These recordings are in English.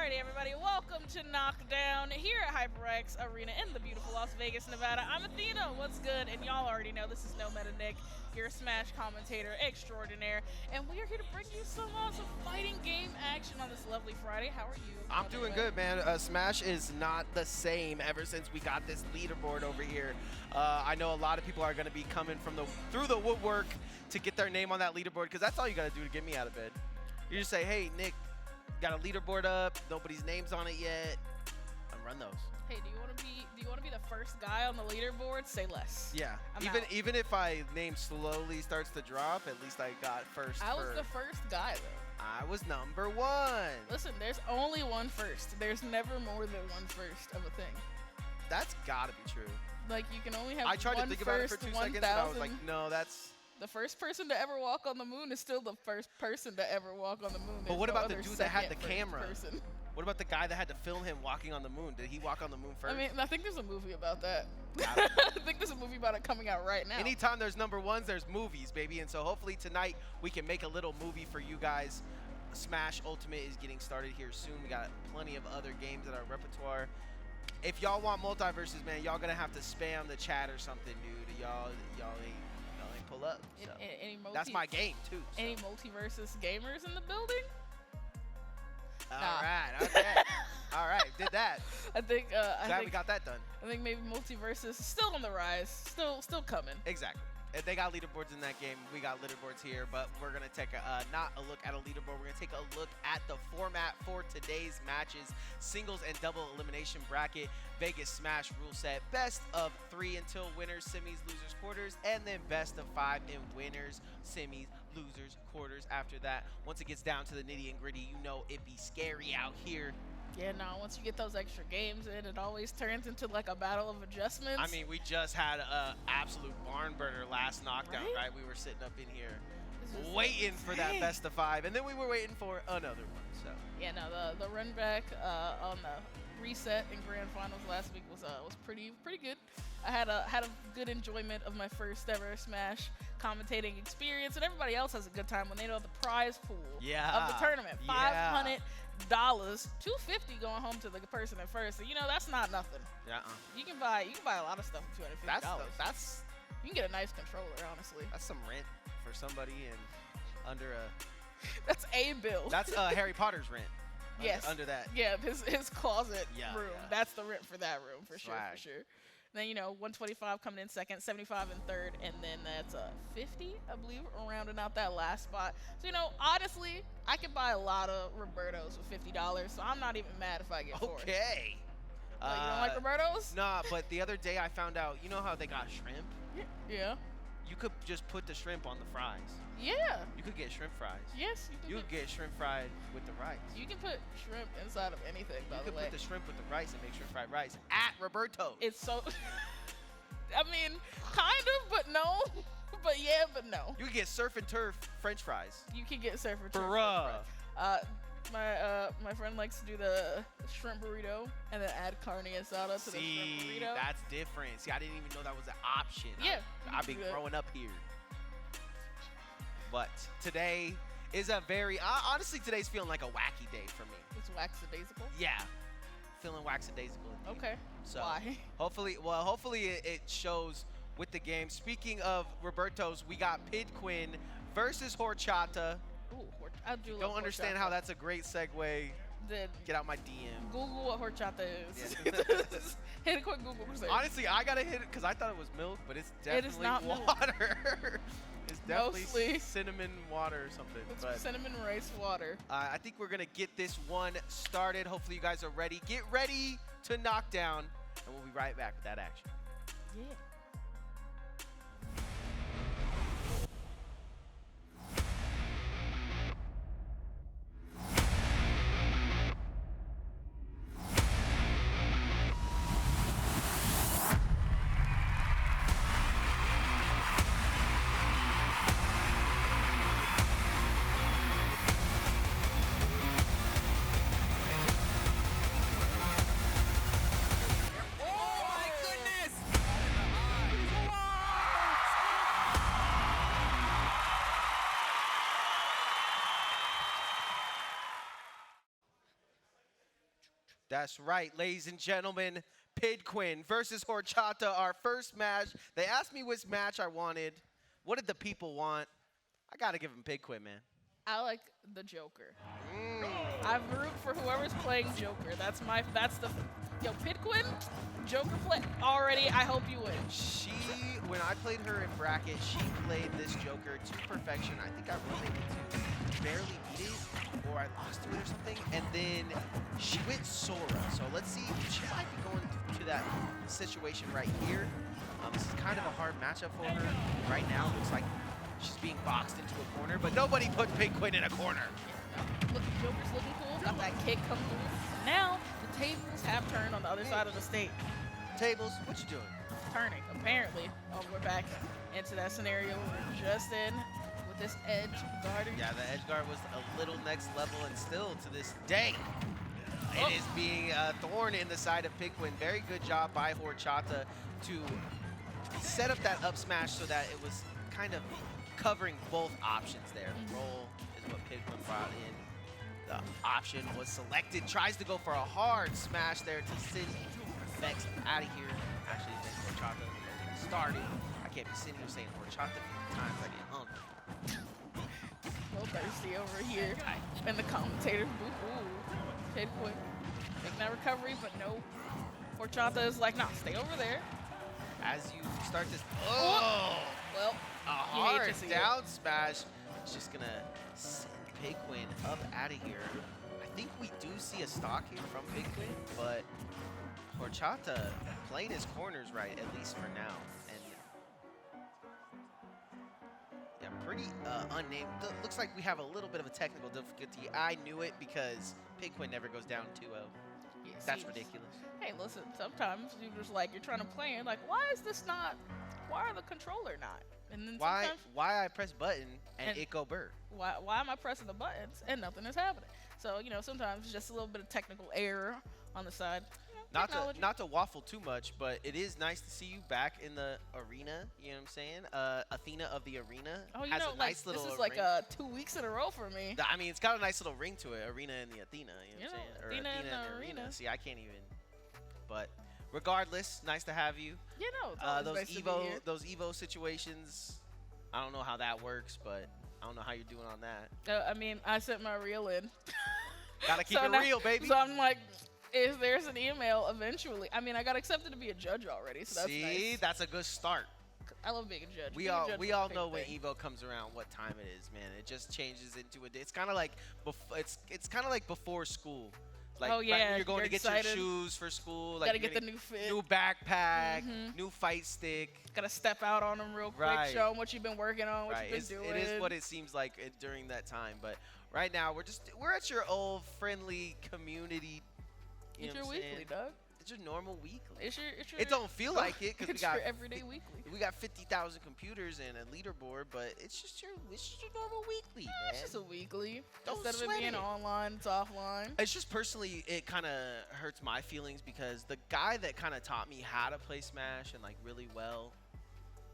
Alrighty, everybody, welcome to Knockdown here at HyperX Arena in the beautiful Las Vegas, Nevada. I'm Athena, what's good? And y'all already know this is No Meta Nick, your Smash commentator extraordinaire. And we are here to bring you some fighting game action on this lovely Friday. How are you? I'm doing good, man. Smash is not the same ever since we got this leaderboard over here. I know a lot of people are going to be coming from through the woodwork to get their name on that leaderboard, because that's all you got to do to get me out of bed. You just say, hey, Nick, got a leaderboard up, nobody's name's on it yet, and run those. Hey, do you want to be the first guy on the leaderboard? Say less. Yeah. Even if my name slowly starts to drop, at least I got first. I was the first guy though. I was number one. Listen, there's only one first. There's never more than one first of a thing. That's gotta be true. Like, you can only have I tried one to think about it for 2 seconds, and I was like, no, that's... The first person to ever walk on the moon is still the first person to ever walk on the moon. But what about the dude that had the camera? Person. What about the guy that had to film him walking on the moon? Did he walk on the moon first? I mean, I think there's a movie about that. I think there's a movie about it coming out right now. Anytime there's number ones, there's movies, baby. And so hopefully tonight we can make a little movie for you guys. Smash Ultimate is getting started here soon. We got plenty of other games at our repertoire. If y'all want multiverses, man, y'all gonna have to spam the chat or something, dude. Y'all ain't pull up. So. That's my game too. So. Any multiverses gamers in the building? All right, okay. All right, did that. I think we got that done. I think maybe multiverses is still on the rise, still coming. Exactly. If they got leaderboards in that game, we got leaderboards here, but we're gonna take not a look at a leaderboard. We're gonna take a look at the format for today's matches: singles and double elimination bracket, Vegas Smash rule set, best of 3 until winners, semis, losers, quarters, and then best of 5 in winners, semis, losers, quarters. After that, once it gets down to the nitty and gritty, you know it be scary out here. Yeah, no, once you get those extra games in, it always turns into like a battle of adjustments. I mean, we just had an absolute barn burner last Knockdown, right? We were sitting up in here waiting for that best of 5, and then we were waiting for another one. So yeah, no, the run back on the reset and grand finals last week was pretty good. I had a good enjoyment of my first ever Smash commentating experience, and everybody else has a good time when they know the prize pool of the tournament. $500, $250 going home to the person at first. So, you know, that's not nothing. You can buy a lot of stuff for $250. That's you can get a nice controller, honestly. That's some rent for somebody in under a. That's a bill. That's Harry Potter's rent. Yes. Under that. Yeah, his closet room. Yeah. That's the rent for that room for sure. Then, you know, 125 coming in second, 75 in third, and then that's 50, I believe, rounding out that last spot. So, you know, honestly, I could buy a lot of Robertos with $50, so I'm not even mad if I get 40. Okay. You don't like Robertos? Nah, but the other day I found out, you know how they got shrimp? Yeah. You could just put the shrimp on the fries. Yeah. You could get shrimp fries. Yes, you could get shrimp fried with the rice. You can put shrimp inside of anything, by the way. You could put the shrimp with the rice and make shrimp fried rice at Roberto's. It's so... I mean, kind of, but no. But yeah, but no. You could get surf and turf French fries. You could get surf and turf Bruh. French fries. My friend likes to do the shrimp burrito and then add carne asada to the shrimp burrito. That's different. See, I didn't even know that was an option. Yeah. I've been growing up here. But today is a very, honestly, today's feeling like a wacky day for me. It's waxadaisical? Yeah. Feeling waxadaisical. Okay. So why? Hopefully it shows with the game. Speaking of Roberto's, we got Pid Quinn versus Horchata. Ooh, I do Don't understand how that's a great segue. Then get out my DM. Google what horchata is. Yeah. Hit a quick Google search. Honestly, I gotta hit it because I thought it was milk, but it's definitely it is not water. It's definitely Mostly cinnamon water or something. It's cinnamon rice water. I think we're gonna get this one started. Hopefully you guys are ready. Get ready to knock down, and we'll be right back with that action. Yeah. That's right, ladies and gentlemen. Pidquin versus Horchata, our first match. They asked me which match I wanted. What did the people want? I gotta give them Pidquin, man. I like the Joker. Mm. I root for whoever's playing Joker. That's the yo Pidquin, Joker play already. I hope you win. When I played her in bracket, she played this Joker to perfection. I think I was able to barely beat it, or I lost to it or something. And then she went Sora. So let's see. She might be going to that situation right here. This is kind of a hard matchup for her. Right now, it looks like she's being boxed into a corner, but nobody put Pidquin in a corner. Look, Joker's looking cool. Got that kick come through. Now the tables have turned on the other side of the state. Tables, what you doing? Turning, apparently. Oh, we're back into that scenario we're just in with this edge guarding. Yeah, the edge guard was a little next level, and still to this day, it is being a thorn in the side of Pidquin. Very good job by Horchata to set up that up smash so that it was kind of covering both options there. Roll is what Pidquin brought in. The option was selected. Tries to go for a hard smash there to send Vex out of here. Actually, then Horchata started. I can't be sitting here saying Horchata 50 times. I get hungry. A little thirsty over here. And the commentator, boo-hoo. Pidquin making that recovery, but no. Horchata is like, nah, stay over there. As you start this, well, a hard down smash. It's just gonna send Pidquin up out of here. I think we do see a stock here from Pidquin, but Horchata playing his corners right, at least for now. And yeah, pretty unnamed. Looks like we have a little bit of a technical difficulty. I knew it because Pidquin never goes down 2-0. Yeah, That's ridiculous. Hey, listen, sometimes you're just like, you're trying to play and like, why is this not, why are the controller not? And then why I press button and it go burr? Why am I pressing the buttons and nothing is happening? So, you know, sometimes it's just a little bit of technical error on the side. You know, not to waffle too much, but it is nice to see you back in the arena. You know what I'm saying? Athena of the arena has a nice little. This is like 2 weeks in a row for me. I mean, it's got a nice little ring to it. Arena and the Athena. You know what I'm saying? Athena or and the arena. See, I can't even. But regardless, nice to have you. You know, those nice those Evo situations. I don't know how that works, but I don't know how you're doing on that. I mean, I sent my reel in. Gotta keep it real, baby. So I'm like, if there's an email eventually, I mean, I got accepted to be a judge already, so that's nice. That's a good start. I love being a judge. We all know when Evo comes around what time it is, man. It just changes into a day. It's kind of like it's kind of like before school. Like, oh yeah, when you're going to get excited. your shoes for school. Like gotta get the new fit, new backpack, new fight stick. Gotta step out on them real quick, show them what you've been working on, what you've been doing. It is what it seems like during that time. But right now, we're at your old friendly community. It's your weekly, dog. It's your normal weekly. It's your it don't feel like it because we got your everyday weekly. We got 50,000 computers and a leaderboard, but it's just your normal weekly, man. It's just a weekly. Don't Instead of it being online, it's offline. It's just personally, it kind of hurts my feelings because the guy that kind of taught me how to play Smash and like really well,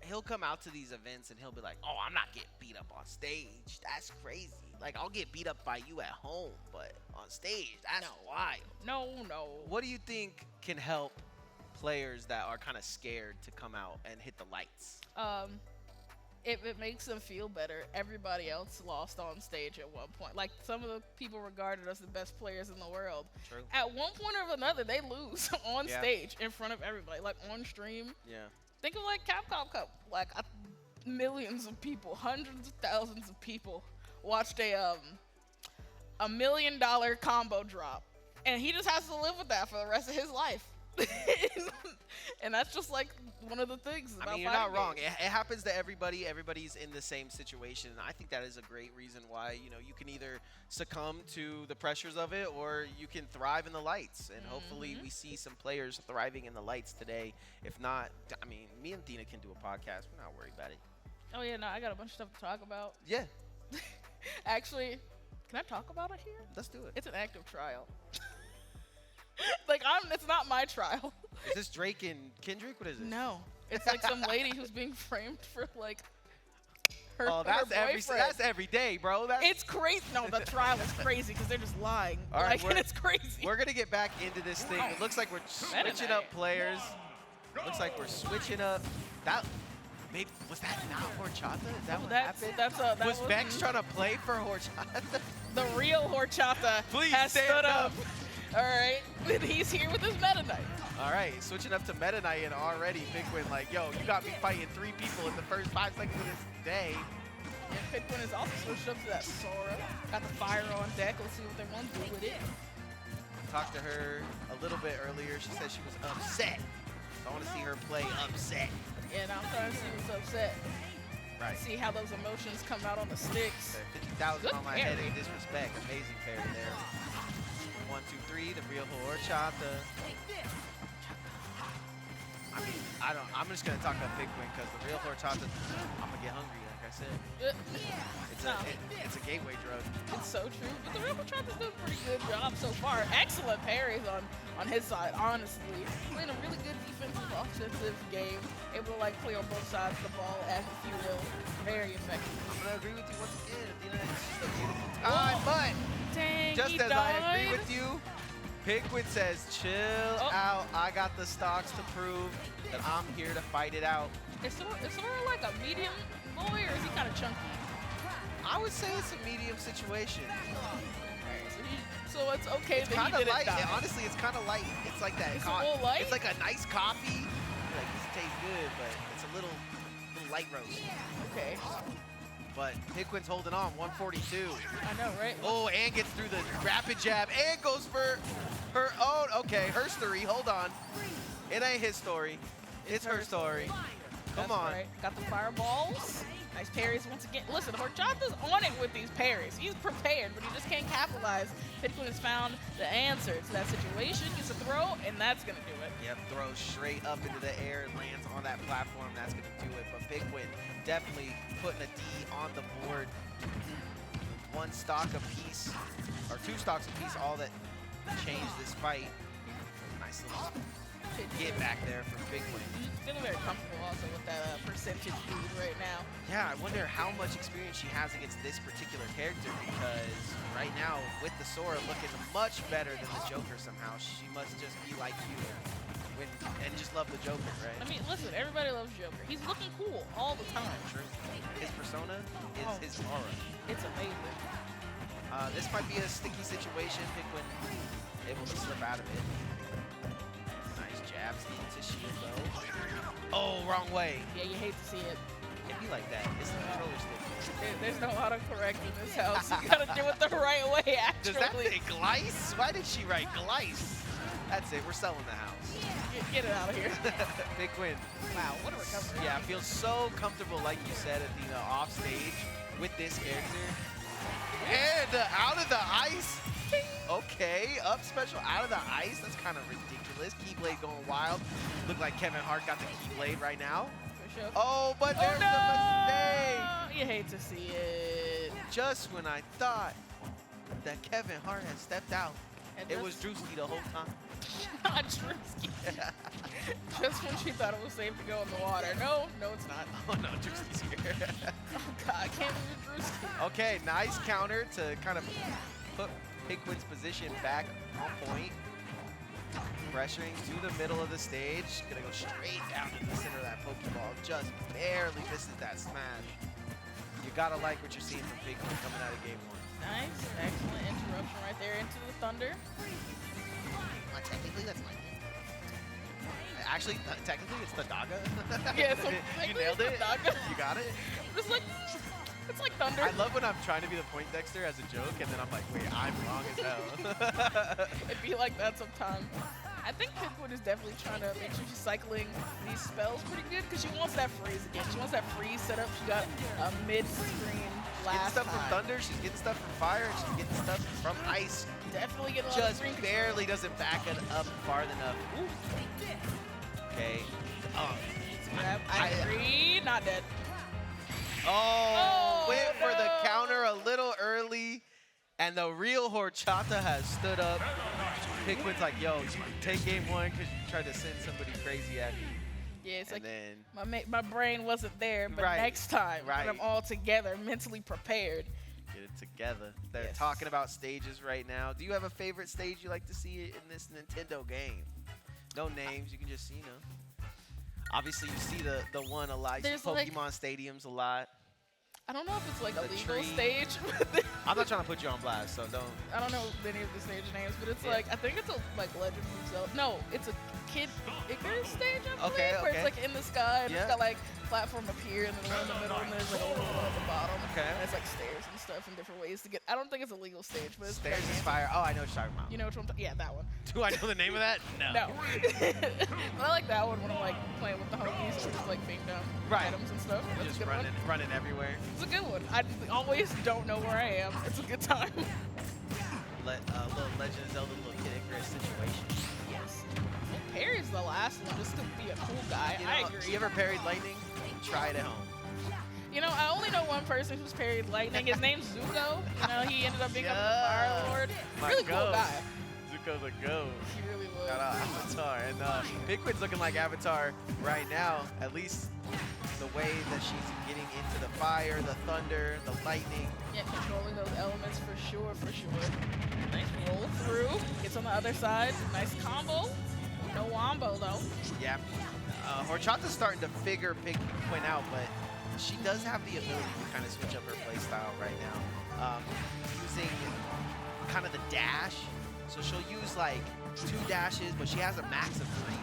he'll come out to these events and he'll be like, "Oh, I'm not getting beat up on stage. That's crazy. Like I'll get beat up by you at home, but on stage, that's wild." No. What do you think can help players that are kind of scared to come out and hit the lights? If it makes them feel better, everybody else lost on stage at one point. Like some of the people regarded us the best players in the world. True. At one point or another, they lose on stage in front of everybody, like on stream. Yeah. Think of like Capcom Cup, like millions of people, hundreds of thousands of people watched a $1 million combo drop, and he just has to live with that for the rest of his life. And that's just like one of the things about you're not wrong. games. It happens to everybody. Everybody's in the same situation. I think that is a great reason why you can either succumb to the pressures of it or you can thrive in the lights. And hopefully we see some players thriving in the lights today. If not, I mean, me and Dina can do a podcast. We're not worried about it. Oh yeah, no, I got a bunch of stuff to talk about. Yeah. Actually, can I talk about it here? Let's do it. It's an active trial. Like it's not my trial. Is this Drake and Kendrick? What is this? No, it's like some lady who's being framed for like Oh, her boyfriend. that's every day, bro. It's crazy. No, the trial is crazy because they're just lying. All right, and it's crazy. We're gonna get back into this thing. It looks like we're switching up players. Looks like we're switching up. That maybe was that not Horchata? Is that what happened? Was Bex trying to play for Horchata? The real Horchata has stood up. All right, and he's here with his Meta Knight. All right, switching up to Meta Knight, and already Bigwin like, yo, you got me fighting 3 people in the first 5 seconds of this day. And Bigwin is also switched up to that Sora. Got the fire on deck. Let's see what they want to do with it. Talked to her a little bit earlier. She said she was upset. So I want to see her play upset. And I'm trying to see what's upset. Right. See how those emotions come out on the sticks. 50,000 on my head and disrespect. Amazing parry there. 1, 2, 3, the real Horchata. I mean, I'm just gonna talk about Bigwin because the real Horchata, I'm gonna get hungry, like I said. It's a gateway drug. It's so true. But the real Horchata's doing a pretty good job so far. Excellent parries on his side, honestly. Playing a really good defensive, offensive game. Able to like play on both sides of the ball as if you will. Very effective. I'm gonna agree with you once again. At the end of it's just a beautiful time, but dang, just as I agree with you, Bigwin says, chill out. I got the stocks to prove that I'm here to fight it out. Is Sora like a medium boy, or is he kind of chunky? I would say it's a medium situation. So it's okay that kind he of didn't light. die. Honestly, it's kind of light. It's like that. It's a little light? It's like a nice coffee. Like, this tastes good, but it's a little light roast. Okay. But Bigwin's holding on, 142. I know, right? Oh, and gets through the rapid jab and goes for her own. Okay, her story. Hold on. It ain't his story. It's her story. Come on. Right. Got the fireballs. Nice parries once again. Listen, Horchata's on it with these parries. He's prepared, but he just can't capitalize. Bigwin has found the answer to that situation. Gets a throw, and that's going to do it. Yep, throws straight up into the air, lands on that platform. That's going to do it. But Bigwin definitely putting a D on the board. 1 stock apiece, or 2 stocks apiece, all that changed this fight. Nice little get back there from Bigwin. Feeling very comfortable also with that percentage lead right now. Yeah, I wonder how much experience she has against this particular character, because right now, with the Sora looking much better than the Joker somehow, she must just be like you and just love the Joker, right? I mean, listen, everybody loves Joker. He's looking cool all the time. True. His persona is his aura. It's amazing. This might be a sticky situation. Bigwin able to slip out of it. Nice jabs into shield though. Oh, wrong way. Yeah, you hate to see it. It'd be like that. It's the controller stick. There's no autocorrect in this house. You gotta do it the right way, actually. Does that say Glice? Why did she write Glice? That's it. We're selling the house. Get it out of here. Bigwin. Wow, what a recovery. Yeah, I feel so comfortable, like you said, at the off stage with this character. And out of the ice. Okay, up special out of the ice. That's kind of ridiculous. Keyblade going wild. Look like Kevin Hart got the Keyblade right now. For sure. Oh, but there's a mistake. You hate to see it. Just when I thought that Kevin Hart had stepped out, it was Drewski the whole time. Not Drewski. Just when she thought it was safe to go in the water. No, it's not. Oh no, Drewski's here. Oh God, I can't believe Drewski. Okay, nice counter to kind of put Bigwin's position back on point. Pressuring to the middle of the stage. Gonna go straight down to the center of that Pokeball. Just barely misses that smash. You gotta like what you're seeing from Bigwin coming out of game 1. Nice, excellent interruption right there into the Thunder. Technically, that's lightning. Actually, technically, it's the Daga. Yeah, so you nailed it. Daga. You got it. It's like Thunder. I love when I'm trying to be the Poindexter as a joke, and then I'm like, wait, I'm wrong as hell. It'd be like that sometimes. I think Bigwin is definitely trying to make sure she's cycling these spells pretty good, because she wants that freeze again. She wants that freeze setup. She got a mid-screen last Getting stuff time. from Thunder, she's getting stuff from Fire, and she's getting stuff from Ice. Definitely getting a lot of Just green. barely doesn't back it up far enough. Ooh. Okay. Grab. I agree. Not dead. Oh, went for the counter a little early, and the real Horchata has stood up. Bigwin's like, yo, you take game 1 because you tried to send somebody crazy at me. Yeah, it's and like then my brain wasn't there, but Right, next time right. when I'm all together, mentally prepared. get it together. They're Yes. talking about stages right now. Do you have a favorite stage you like to see in this Nintendo game? No names, you can just, you know. Obviously, you see the one a lot. You see There's, like- Pokemon stadiums a lot. I don't know if it's like a The legal tree. stage. I'm not trying to put you on blast, so don't. I don't know any of the stage names, but it's Yeah. like I think it's a like Legend of Zelda. No, it's a Kid Icarus stage, I believe, Okay, where okay. it's like in the sky and Yeah. it's got like platform up here and then one in the middle and there's like a little one at the bottom. Okay. And it's like stairs and stuff and different ways to get. I don't think it's a legal stage, but it's Stairs is gigantic. fire. Oh, I know what you're talking about. You know which one? Yeah, that one. Do I know the name of that? No. But I like that one when I'm like playing with the homies or just like being down Right. items and stuff. That's Just a good one. running everywhere. It's a good one. I always don't know where I am. It's a good time. Little Legend of Zelda, little Kid Icarus situation. Yes. And Perry's the last one just to be a cool guy. You know, I agree. You ever parried lightning? Try it at home. You know, I only know one person who's parried lightning. His name's Zuko. You know, he ended up becoming Yeah. the Fire Lord. My Really cool goat. guy. Zuko's a go. He really was. Shout out Avatar. And Bigquid's looking like Avatar right now. At least the way that she's getting into the fire, the thunder, the lightning. Yeah, controlling those elements for sure, for sure. Nice roll through. Gets on the other side. Nice combo. No wombo though. Yeah. Horchata's starting to figure Pigquid out, but she does have the ability to kind of switch up her playstyle right now. Using kind of the dash. So she'll use like 2 dashes, but she has a max of 3.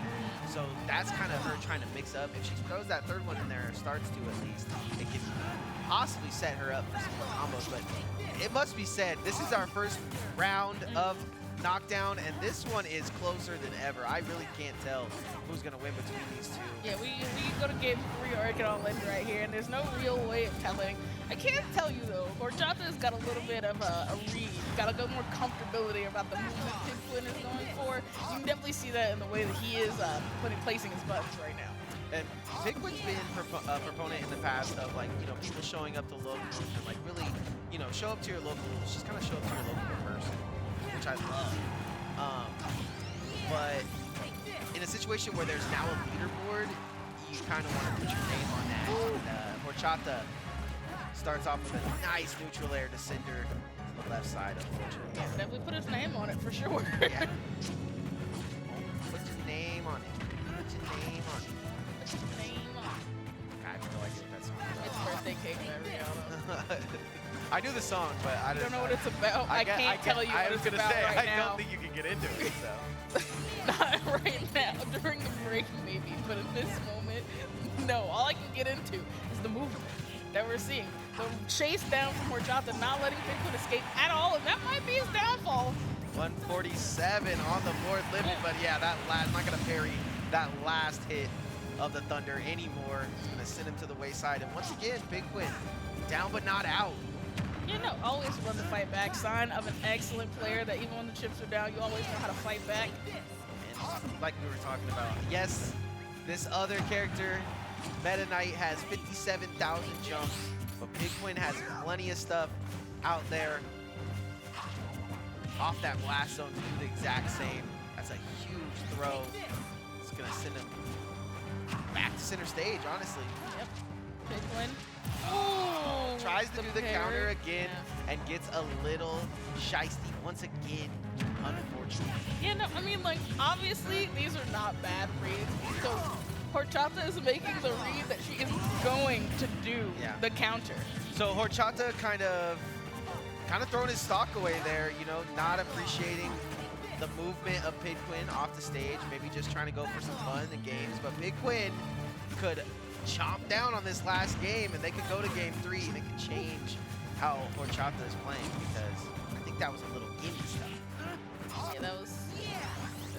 So that's kind of her trying to mix up. If she throws that 3rd one in there, or starts to at least, it can possibly set her up for some more combos. But it must be said, this is our first round of Knockdown, and this one is closer than ever. I really can't tell who's going to win between these two. Yeah, we go to game 3 or it can all end right here, and there's no real way of telling. I can't tell you though, Horchata's got a little bit of a read. Got a good more comfortability about the movement Pigquid is going for. You can definitely see that in the way that he is placing his buttons right now. And Pigquid's been a proponent in the past of, like, you know, people showing up to locals and, like, really, you know, show up to your locals. Just kind of show up to your local person, which I love. But in a situation where there's now a leaderboard, you kind of want to put your name on that. And, Horchata starts off with a nice neutral air to Cinder to the left side, unfortunately. Yeah, definitely put his name on it for sure. Yeah. Put your name on it. Put your name on it. Put his name on it. I have no idea what that song is. It's birthday cake by Rihanna. I knew the song, but I I don't know what it's about. I can't tell you what I was it's gonna about say, right I now. don't think you can get into it. So Not right now. During the break, maybe. But in this moment, no. All I can get into is the movement that we're seeing. The chase down from Horchata, not letting Pigquid escape at all, and that might be his downfall. 147 on the board limit, but yeah, that last, not gonna parry that last hit of the Thunder anymore. It's gonna send him to the wayside, and once again, Pigquid down but not out. You know, always run the fight back. Sign of an excellent player that even when the chips are down, you always know how to fight back. And like we were talking about, yes, this other character, Meta Knight, has 57,000 jumps, but Pigquid has plenty of stuff out there off that blast zone to do the exact same. That's a huge throw. It's gonna send him back to center stage, honestly. Yep. Pigquid. Oh, Tries to do the counter again Yeah. and gets a little shisty once again, unfortunately. Yeah, no, I mean, like, obviously, these are not bad reads because Horchata is making the read that she is going to do the counter. So Horchata kind of throwing his stock away there, you know, not appreciating the movement of Pigquid off the stage, maybe just trying to go for some fun in the games, but Pigquid could chomp down on this last game and they could go to game 3 and it could change how Horchata is playing, because I think that was a little gimme stuff. Yeah, that was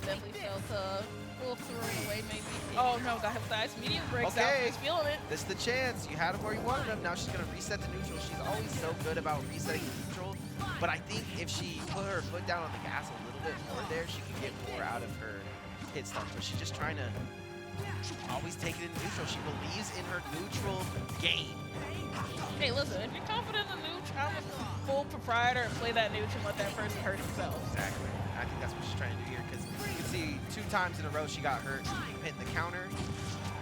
definitely felt a little thrown away, maybe. Oh no, got hit with the ice medium breaks out. Okay. He's feeling it. This is the chance. You had him where you wanted him. Now she's going to reset the neutral. She's always so good about resetting the neutral. But I think if she put her foot down on the gas a little bit more there, she could get more out of her hit stuff. But she's just trying to always take it in neutral. She believes in her neutral game. Hey, listen, if you're confident in the neutral, I'm a full proprietor and play that neutral and let that person hurt themselves. Exactly. I think that's what she's trying to do here, because you can see 2 times in a row she got hurt hitting the counter.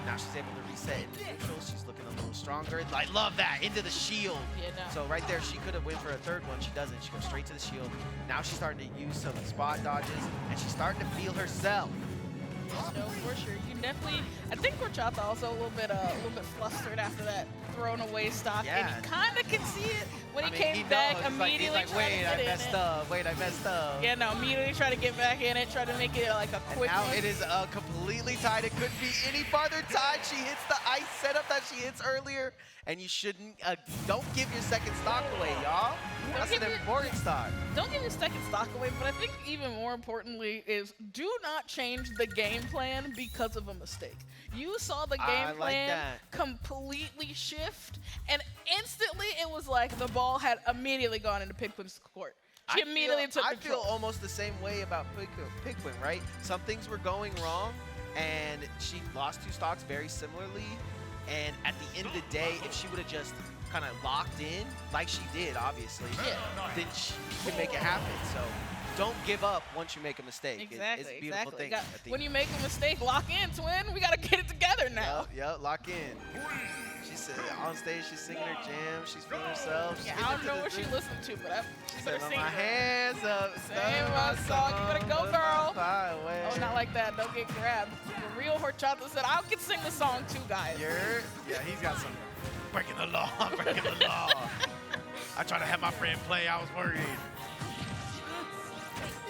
Now she's able to reset into neutral. She's looking a little stronger. I love that, into the shield. Yeah, no. So right there, she could have went for a third one. She doesn't. She goes straight to the shield. Now she's starting to use some spot dodges, and she's starting to feel herself. No, for sure. You can definitely. I think Horchata also a little bit flustered after that thrown away stock, Yeah. and you kind of can see it when I he mean, came he back knows. immediately. He's like, wait, I messed up. Wait, I messed up. Yeah, no, immediately try to get back in it, try to make it like a quick Now one. it is completely tied. It couldn't be any farther tied. She hits the ice setup that she hits earlier, and you shouldn't. Don't give your second stock away, y'all. That's an important stock. Don't give your second stock away, but I think even more importantly is do not change the game plan because of a mistake. You saw the game plan completely shift, and instantly it was like the ball had immediately gone into Pigwin's court. She immediately took control. I feel almost the same way about Pigwin, right? Some things were going wrong, and she lost 2 stocks very similarly. And at the end of the day, if she would have just kind of locked in, like she did, obviously, then she could make it happen. So don't give up once you make a mistake. Exactly, it's a beautiful thing. When you make a mistake, lock in, twin. We got to get it together now. Yep, lock in. She's on stage, she's singing her jam, she's feeling herself. Yeah, I don't know what she listened to, but she better sing. My hands up. Sing my song. You better go, girl. Oh, not like that. Don't get grabbed. The real Horchata said, I can sing the song too, guys. Yeah, he's got some breaking the law, breaking the law. I tried to have my friend play. I was worried.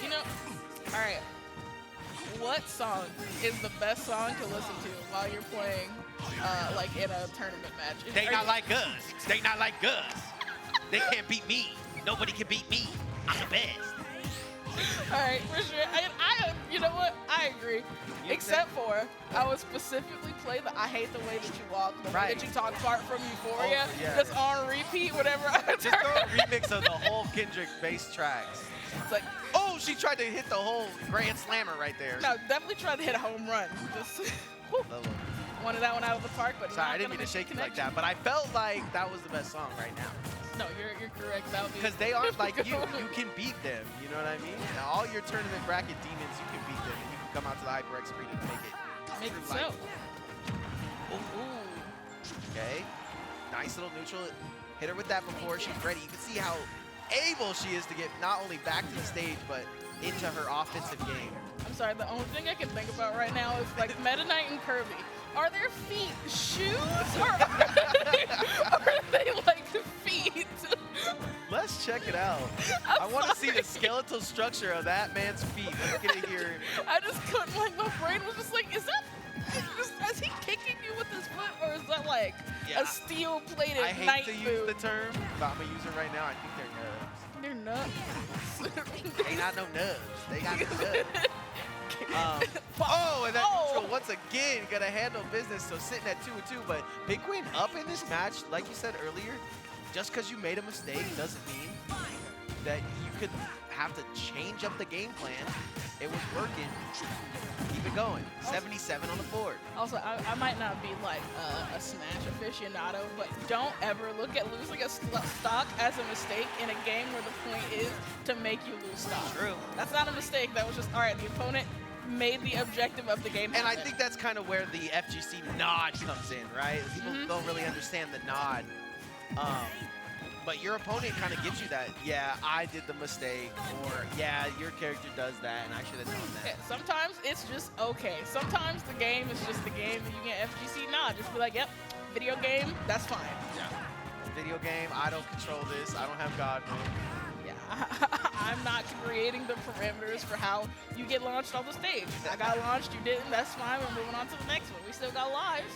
You know, all right. What song is the best song to listen to while you're playing, like in a tournament match? They not like us. They not like us. They can't beat me. Nobody can beat me. I'm the best. All right, for sure. You know what? I agree. Except for, I would specifically play the I Hate the Way That You Walk, the way that you talk part from Euphoria, just on repeat, whatever I just throw a remix of the whole Kendrick bass tracks. It's like, oh, she tried to hit the whole grand slammer right there. No, definitely tried to hit a home run. Just wanted that one out of the park, but sorry, I didn't mean to shake you like that, but I felt like that was the best song right now. No, you're correct. Because they aren't like you. You can beat them. You know what I mean? Now, all your tournament bracket demons, you can beat them, and you can come out to the HyperX arena and make it so. Okay. Nice little neutral. Hit her with that before she's ready. You can see how able she is to get not only back to the stage, but into her offensive game. I'm sorry, the only thing I can think about right now is like Meta Knight and Kirby. Are their feet shoes or are they like feet? Let's check it out. I want to see the skeletal structure of that man's feet. Let's get it here. I just couldn't, like, my brain was just like, is he kicking you with his foot, or is that like a steel-plated I hate knight to use boot? the term, but I'm going to use it right now. I think They're nuts. They not no nubs. They got no nubs. And that neutral once again gonna handle business. So sitting at 2-2, but Pigwin up in this match, like you said earlier. Just because you made a mistake doesn't mean that you could have to change up the game plan. It was working. Keep it going. 77 on the board. Also, I might not be like a Smash aficionado, but don't ever look at losing a stock as a mistake in a game where the point is to make you lose stock. True. That's not a mistake. That was just, all right, the opponent made the objective of the game happen. And I think that's kind of where the FGC nod comes in, right? People don't really understand the nod. But your opponent kind of gives you that, yeah, I did the mistake, or yeah, your character does that, and I should have known that. Yeah, sometimes it's just okay. Sometimes the game is just the game, and you get FGC nod. Just be like, yep, video game, that's fine. Yeah. Video game, I don't control this. I don't have God mode. Yeah, I'm not creating the parameters for how you get launched on the stage. I got launched, you didn't, that's fine. We're moving on to the next one. We still got lives.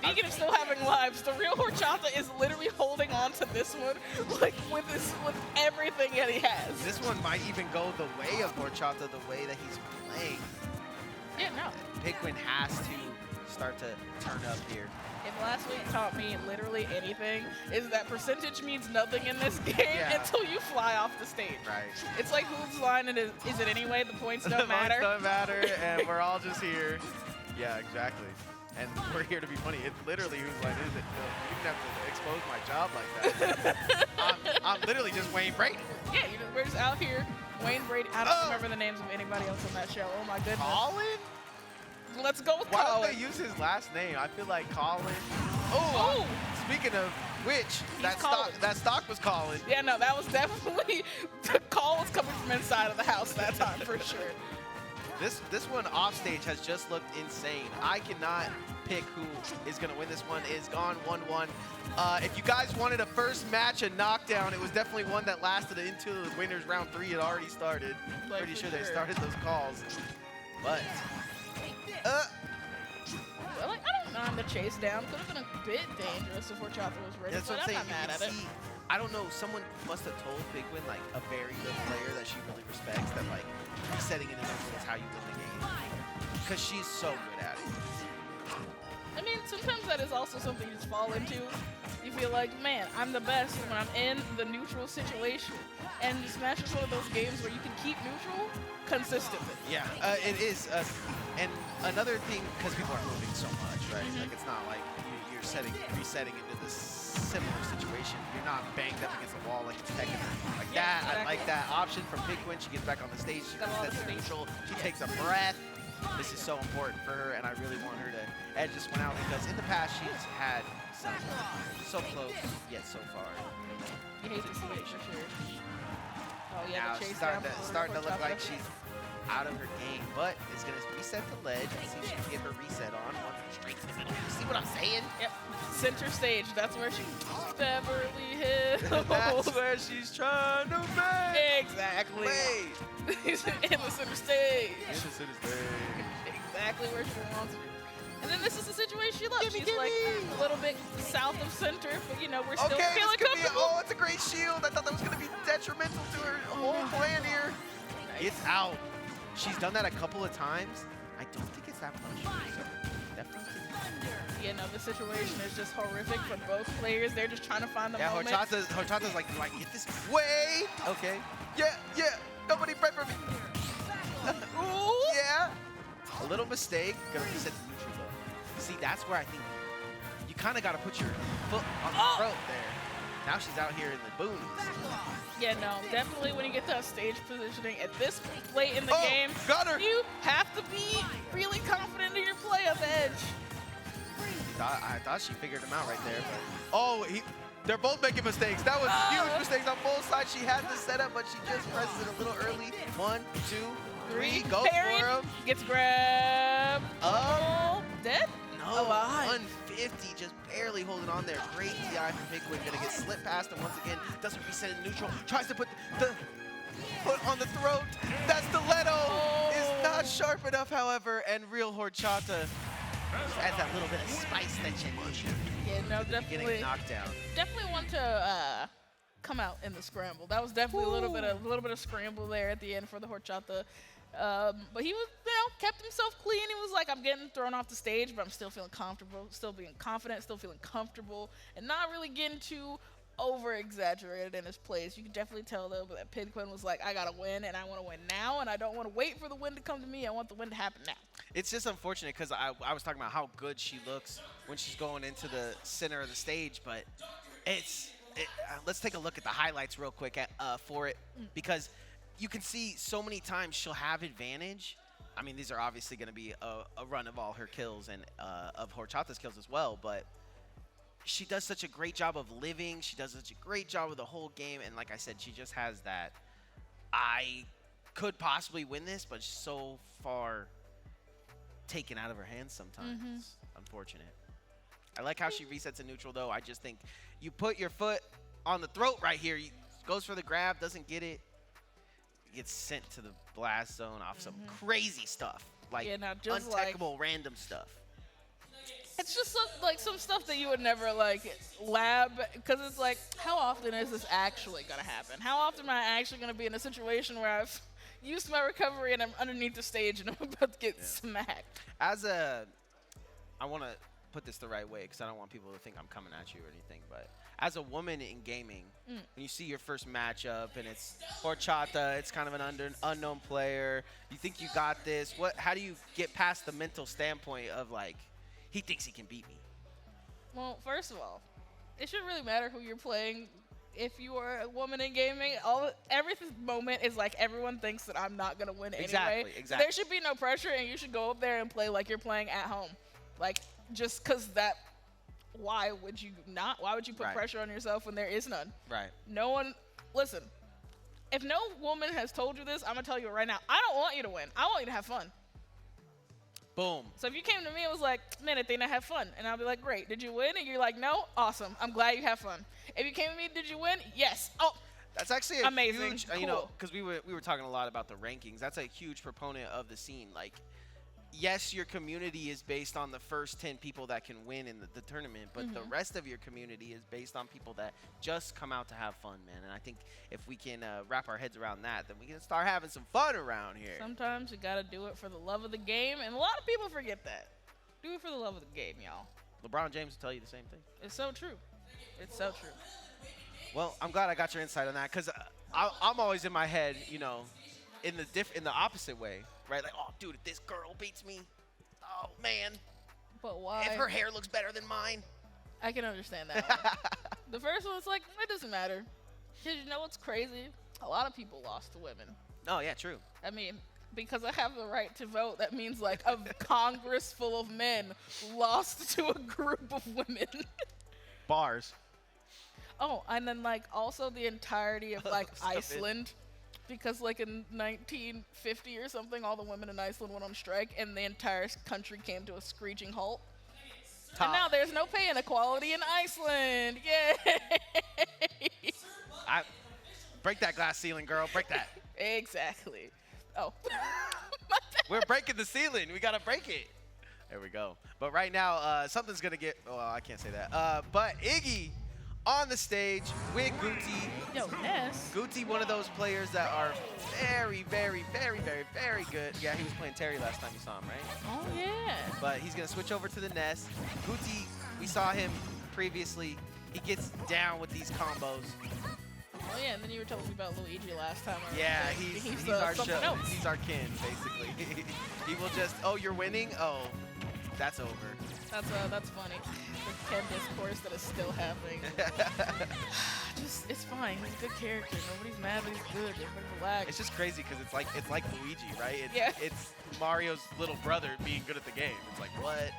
Speaking of still having lives, the real Horchata is literally holding on to this one, like with everything that he has. This one might even go the way of Horchata, the way that he's playing. Yeah, no. Pigwin has to start to turn up here. If last week taught me literally anything, is that percentage means nothing in this game until you fly off the stage. Right. It's like whose line it is it anyway? The points don't matter. The points don't matter, and we're all just here. Yeah, exactly. And we're here to be funny. It's literally whose line is it? You didn't have to expose my job like that. I'm literally just Wayne Brady. Yeah, we're just out here. Wayne Brady. I don't remember the names of anybody else on that show. Oh my goodness. Colin? let's go with Why don't Colin. they use his last name? I feel like Colin. Oh! Speaking of which, Colin. that stock was Colin. Yeah, no, that was definitely the call was coming from inside of the house that time for sure. This one off stage has just looked insane. I cannot pick who is going to win this one. It is gone 1-1. If you guys wanted a first match, a knockdown, it was definitely one that lasted into the winners round 3 had already started. Like, Pretty sure for they sure. started those calls. But Well, like, I don't mind the chase down. Could have been a bit dangerous if Horchata was ready, that's but what I'm I'm saying. not mad You at can it. see, I don't know, someone must have told Bigwin, like a very good player that she really respects, that like resetting into neutral is how you win the game. Because she's so good at it. I mean, sometimes that is also something you just fall into. You feel like, man, I'm the best when I'm in the neutral situation. And Smash is one of those games where you can keep neutral consistently. Yeah, it is. And another thing, because people are moving so much, right? Like it's not like you're resetting into this similar situation. You're not banged up against the wall like it's Tekken or anything like that. Exactly. I like that option from Bigwin. She gets back on the stage. She Got a lot of resets to space. neutral. She takes a breath. This is so important for her, and I really want her to edge this one out because in the past she's had some so close yet so far. You hate this switch for sure. Oh yeah, Now the she's chase down starting to look Horchata. like she's out of her game, but it's going to reset the ledge. Let's see if she can get her reset on. One straight to the middle. You see what I'm saying? Yep, center stage. That's where she Beverly Hills. That's where she's trying to make. Exactly. Wait. In the center stage. Exactly Exactly where she wants to be. And then this is the situation she loves. Gimme, She's like gimme. a little bit south of center, but you know, we're still Okay, feeling this could be, comfortable. oh, it's a great shield. I thought that was going to be detrimental to her whole plan here. It's out. She's done that a couple of times. I don't think it's that much. So definitely. You know, the situation is just horrific for both players. They're just trying to find the Yeah, moment. Horchata's like, do I get this? Way. Okay. Yeah. Nobody pray for me. Ooh. Yeah. A little mistake. Gonna reset to neutral though. See, that's where I think you kind of got to put your foot on the throat there. Now she's out here in the boonies. Yeah, no, definitely when you get to stage positioning at this late in the game, got her. you have to be really confident in your play on the edge. I thought she figured him out right there. But, they're both making mistakes. That was huge mistakes on both sides. She had the setup, but she just presses it a little early. 1, 2, 3, goes Parried, for him. gets grabbed. Oh, dead? No, Alive. 150, just barely holding on there. Great DI from Bigwin, gonna get slipped past him once again. Doesn't reset in neutral. Tries to put the foot on the throat. That stiletto is not sharp enough, however, and real Horchata adds that little bit of spice that you need. Yeah, no, Getting definitely. knocked down. Definitely want to come out in the scramble. That was definitely a little bit of scramble there at the end for the Horchata. But he was, kept himself clean. He was like, I'm getting thrown off the stage, but I'm still feeling comfortable, still being confident, still feeling comfortable, and not really getting too over-exaggerated in his plays. You can definitely tell, though, that Bigwin was like, I got to win, and I want to win now, and I don't want to wait for the win to come to me. I want the win to happen now. It's just unfortunate because I was talking about how good she looks when she's going into the center of the stage, but let's take a look at the highlights real quick for it, because you can see so many times she'll have advantage. I mean, these are obviously going to be a run of all her kills and of Horchata's kills as well, but she does such a great job of living. She does such a great job of the whole game, and like I said, she just has that, I could possibly win this, but so far taken out of her hands sometimes. Unfortunate. I like how she resets in neutral, though. I just think you put your foot on the throat right here. Goes for the grab, doesn't get it. Gets sent to the blast zone off some crazy stuff, like just untechable random stuff. It's just some stuff that you would never lab, because it's like, how often is this actually gonna happen? How often am I actually gonna be in a situation where I've used my recovery and I'm underneath the stage and I'm about to get smacked? I want to put this the right way because I don't want people to think I'm coming at you or anything, but as a woman in gaming, when you see your first matchup and it's Horchata, it's kind of an unknown player, you think you got this. How do you get past the mental standpoint of like, he thinks he can beat me? Well, first of all, it shouldn't really matter who you're playing if you are a woman in gaming, every moment is like everyone thinks that I'm not gonna win anyway. Exactly. So there should be no pressure, and you should go up there and play like you're playing at home. Like just because that. Why would you not? Why would you put pressure on yourself when there is none? Right. No one. Listen. If no woman has told you this, I'm gonna tell you right now. I don't want you to win. I want you to have fun. Boom. So if you came to me and was like, man, I think I have fun, and I'll be like, great. Did you win? And you're like, no. Awesome. I'm glad you have fun. If you came to me, did you win? Yes. Oh. That's actually a amazing. Huge, cool. You know, because we were talking a lot about the rankings. That's a huge proponent of the scene. Like, yes, your community is based on the first 10 people that can win in the tournament, but the rest of your community is based on people that just come out to have fun, man. And I think if we can wrap our heads around that, then we can start having some fun around here. Sometimes you gotta do it for the love of the game, and a lot of people forget that. Do it for the love of the game, y'all. LeBron James will tell you the same thing. It's so true. It's so true. Well, I'm glad I got your insight on that, because I'm always in my head, you know, in the opposite way, right? Like, oh, dude, if this girl beats me, oh man. But why? If her hair looks better than mine. I can understand that one. The first one's like, it doesn't matter. Because you know what's crazy? A lot of people lost to women. Oh yeah, true. I mean, because I have the right to vote, that means like a Congress full of men lost to a group of women. Bars. Oh, and then like also the entirety of like Iceland. Because like in 1950 or something, all the women in Iceland went on strike, and the entire country came to a screeching halt. And now there's no pay inequality in Iceland. Yay! Break that glass ceiling, girl. Break that. Exactly. Oh. We're breaking the ceiling. We gotta break it. There we go. But right now, something's gonna get. Well, I can't say that. But Iggy on the stage with Guti. Yo, Ness. Guti, one of those players that are very, very, very, very, very good. Yeah, he was playing Terry last time you saw him, right? Oh, yeah. But he's going to switch over to the Ness. Guti, we saw him previously. He gets down with these combos. Oh, yeah, and then you were telling me about Luigi last time. Yeah, he's our show. Else. He's our kin, basically. He will just, oh, you're winning? Oh, that's over. That's funny. The Ken discourse that is still happening. It's fine. He's a good character. Nobody's mad that he's good. Everybody relax. It's just crazy because it's like Luigi, right? It's Mario's little brother being good at the game. It's like, what?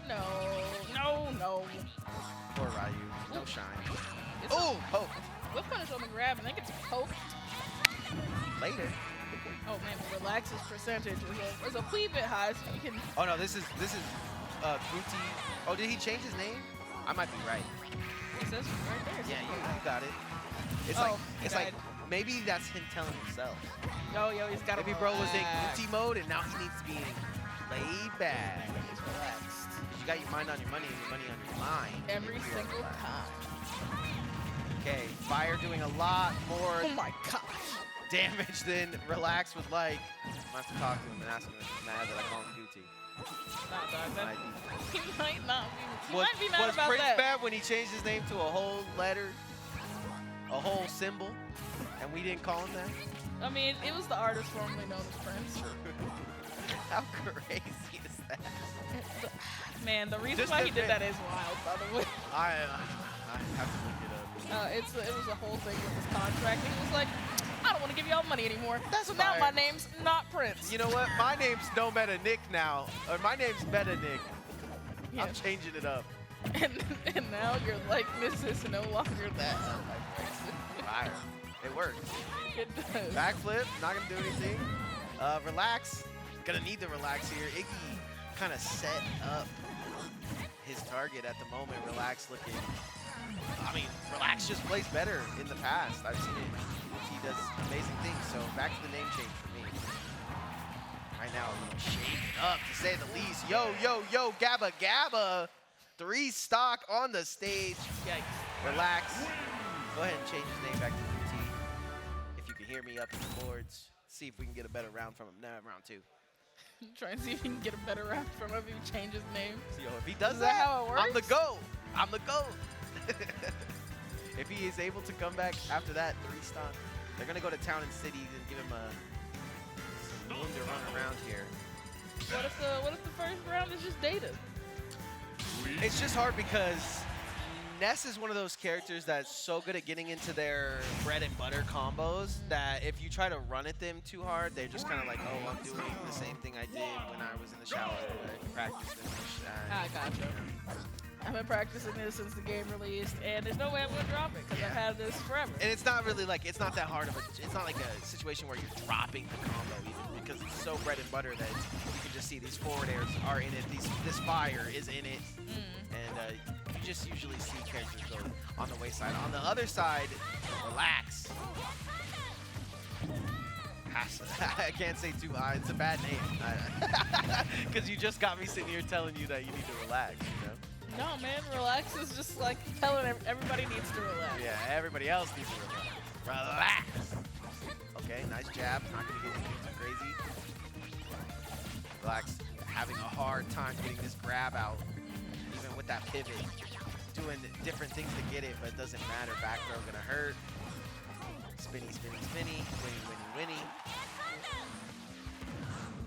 No. Poor Ryu. No shine. Oh, poke. Whip punish on the grab and then gets poked. Later. Oh man, Relax's percentage is a wee bit high, so you can. Oh no, this is Guti. Oh, did he change his name? I might be right. It says right there. Yeah, you got it. It's like maybe that's him telling himself. Yo, he's got. Maybe bro was in Guti mode and now he needs to be laid back. He's relaxed. You got your mind on your money and your money on your mind. Every single time. Okay, Fire doing a lot more. Oh my gosh. Damage than Relax would like. I have to talk to him and ask him if he's mad that I call him Guti. Nah, dog, he might not be. He was, might be mad was about Prince that. bad when he changed his name to a whole letter, a whole symbol, and we didn't call him that? I mean, it was the artist formerly known as Prince. How crazy is that? Man, the reason why he did that is wild, by the way. I have to look it up. It was a whole thing with his contract. He was like, I don't want to give y'all money anymore. That's now fire. my name's not Prince. You know what? My name's No Meta Nick now. Or my name's Meta Nick. Yeah. I'm changing it up. And now your likeness is no longer that. Fire. It works. It does. Backflip, not gonna do anything. Relax. Gonna need to relax here. Iggy kind of set up his target at the moment. Relax looking. I mean, Relax just plays better in the past. I've seen it. He does amazing things. So back to the name change for me. Right now, a little shake up to say the least. Yo, Gabba. 3 stock on the stage. Yikes. Relax. Go ahead and change his name back to UT. If you can hear me up in the boards, see if we can get a better round from him. No, round 2. Try and see if you can get a better round from him if you change his name. So, if he does Is that how it works? I'm the GOAT. I'm the GOAT. If he is able to come back after that 3 stock, they're going to go to Town and City and give him some room to run around here. What if the first round is just data? It's just hard because Ness is one of those characters that's so good at getting into their bread and butter combos that if you try to run at them too hard, they're just kind of like, oh, I'm doing the same thing I did when I was in the shower. I practiced finish. I gotcha. I've been practicing this since the game released, and there's no way I'm gonna drop it because I've had this forever. And it's not really like, it's not that hard of a, it's not like a situation where you're dropping the combo even, because it's so bread and butter that you can just see these forward airs are in it, this fire is in it, and you just usually see characters go on the wayside. On the other side, Relax. I can't say too high, it's a bad name. Because you just got me sitting here telling you that you need to relax, you know? No, man, Relax is just like telling everybody needs to relax. Yeah, everybody else needs to relax. Relax! Okay, nice jab. Not gonna get anything too crazy. Relax, having a hard time getting this grab out, even with that pivot. Doing different things to get it, but it doesn't matter. Back throw gonna hurt. Spinny, spinny, spinny. Winny, winny, winny.